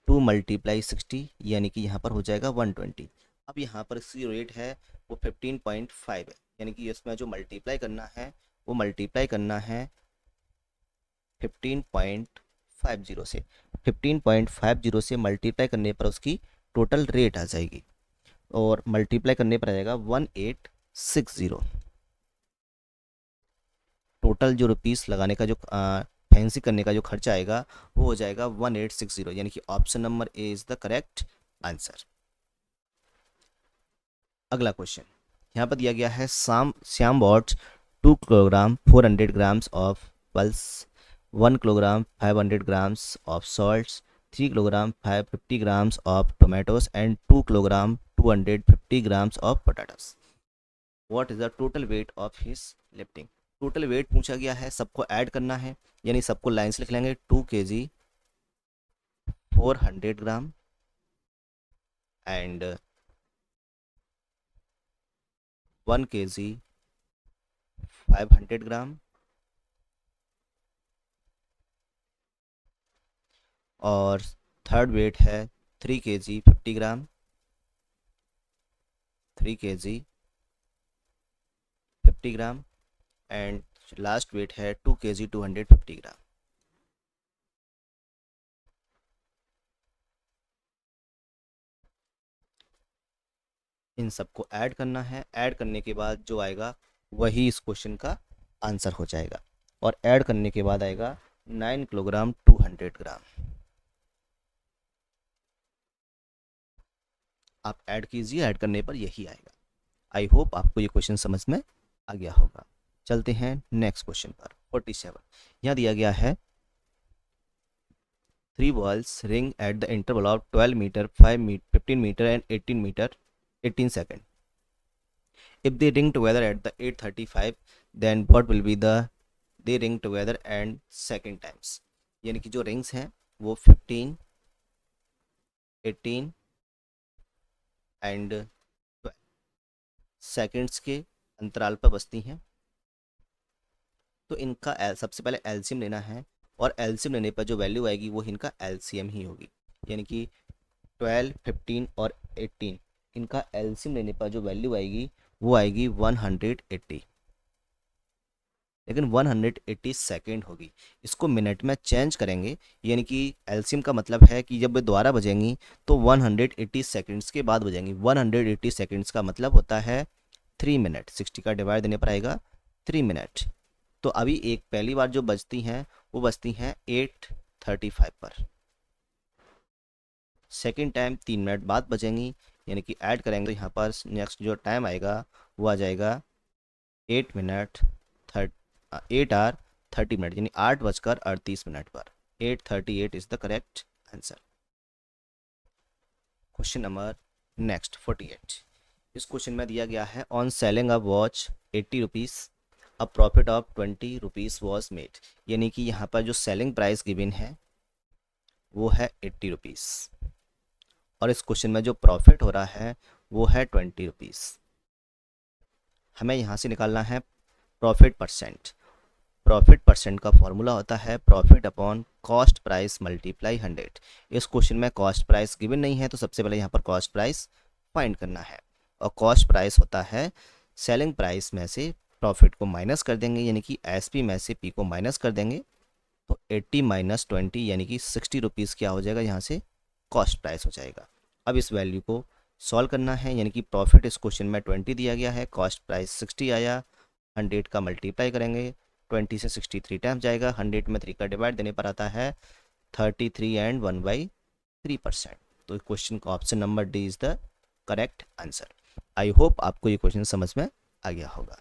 2 × 60, यानी कि यहाँ पर हो जाएगा 120। अब यहाँ पर इसकी रेट है वो 15.5 है, यानी कि इसमें जो मल्टीप्लाई करना है वो मल्टीप्लाई करना है 15.50 से। 15.50 से मल्टीप्लाई करने पर उसकी टोटल रेट आ जाएगी, और मल्टीप्लाई करने पर आ जाएगा 1860। टोटल जो रुपीस लगाने का जो फैंसी करने का जो खर्चा आएगा वो हो जाएगा 1860, यानी कि option number A is the correct answer. अगला क्वेश्चन यहाँ पर दिया गया है, Shyam bought 2 kilogram 400 grams of pulse, 1 kilogram 500 grams of salts, 3 kilogram 550 grams of tomatoes and 2 kilogram 250 grams of potatoes. What is the total weight of his lifting? Total weight पूछा गया है, सबको ऐड करना है, यानी सबको लाइन से लिख लेंगे। 2 kg 400 gram and 1 kg 500 gram, और थर्ड वेट है 3 kg 50 gram, 3 kg 50 gram, and last weight है 2 kg 250 ग्राम। इन सबको ऐड करना है, ऐड करने के बाद जो आएगा वही इस क्वेश्चन का आंसर हो जाएगा, और ऐड करने के बाद आएगा 9 किलोग्राम 200 ग्राम। आप ऐड कीजिए, ऐड करने पर यही आएगा। आई होप आपको ये क्वेश्चन समझ में आ गया होगा। चलते हैं नेक्स्ट क्वेश्चन पर। 47 यहाँ दिया गया है 3 balls ring at the interval of 12 meter, 5 meter, 15 meter and 18 meter 18 second. If they ring together at the 8:35, then what will be the they ring together and second times? यानी कि जो rings हैं वो 15, 18 एंड 12 सेकेंड्स के अंतराल पर बजती हैं। तो इनका सबसे पहले एलसीएम लेना है, और एलसीएम लेने पर जो वैल्यू आएगी वो इनका एलसीएम ही होगी। यानी कि 12, 15 और 18, इनका एलसीएम लेने पर जो वैल्यू आएगी वो आएगी 180, लेकिन 180 सेकेंड होगी। इसको मिनट में चेंज करेंगे, यानी कि एलसीएम का मतलब है कि जब वे दोबारा बजेंगी तो 180 सेकेंड्स के बाद बजेंगी। 180 सेकेंड्स का मतलब होता है 3 मिनट। 60 का डिवाइड देने पर आएगा 3 मिनट। तो अभी एक पहली बार जो बजती हैं वो बजती हैं 8:35 पर। सेकेंड टाइम 3 मिनट बाद बजेंगी, यानी कि ऐड करेंगे तो यहाँ पर नेक्स्ट जो टाइम आएगा वो आ जाएगा 8 मिनट 8 आवर 30 मिनट, यानी 8:38 पर। 8:38 is the correct answer. Question number next 48। इस क्वेश्चन में दिया गया है on selling a watch 80 rupees a profit of 20 rupees was made. यानी कि यहाँ पर जो सेलिंग प्राइस गिवन है वो है 80 रुपीज़, और इस क्वेश्चन में जो प्रॉफिट हो रहा है वो है 20 रुपीज़। हमें यहाँ से निकालना है प्रॉफिट परसेंट। प्रॉफिट परसेंट का फॉर्मूला होता है profit upon cost price multiply 100। इस क्वेश्चन में कॉस्ट प्राइस गिवन नहीं है, तो सबसे पहले यहाँ पर कॉस्ट प्राइस फाइंड करना है, और कॉस्ट प्राइस होता है सेलिंग प्राइस में से प्रॉफिट को माइनस कर देंगे, यानी कि एसपी में से पी को माइनस कर देंगे, तो 80 माइनस 20 यानी कि 60 रुपीज़ क्या हो जाएगा, यहाँ से कॉस्ट प्राइस हो जाएगा। अब इस वैल्यू को सॉल्व करना है, यानी कि प्रॉफिट इस क्वेश्चन में 20 दिया गया है, कॉस्ट प्राइस 60 आया, 100 का मल्टीप्लाई करेंगे, 20 से 60 3 टाइम्स जाएगा, 100 में 3 का डिवाइड देने पर आता है 33 एंड 1/3%। तो क्वेश्चन का option number D is the correct answer. I hope आपको ये क्वेश्चन समझ में आ गया होगा।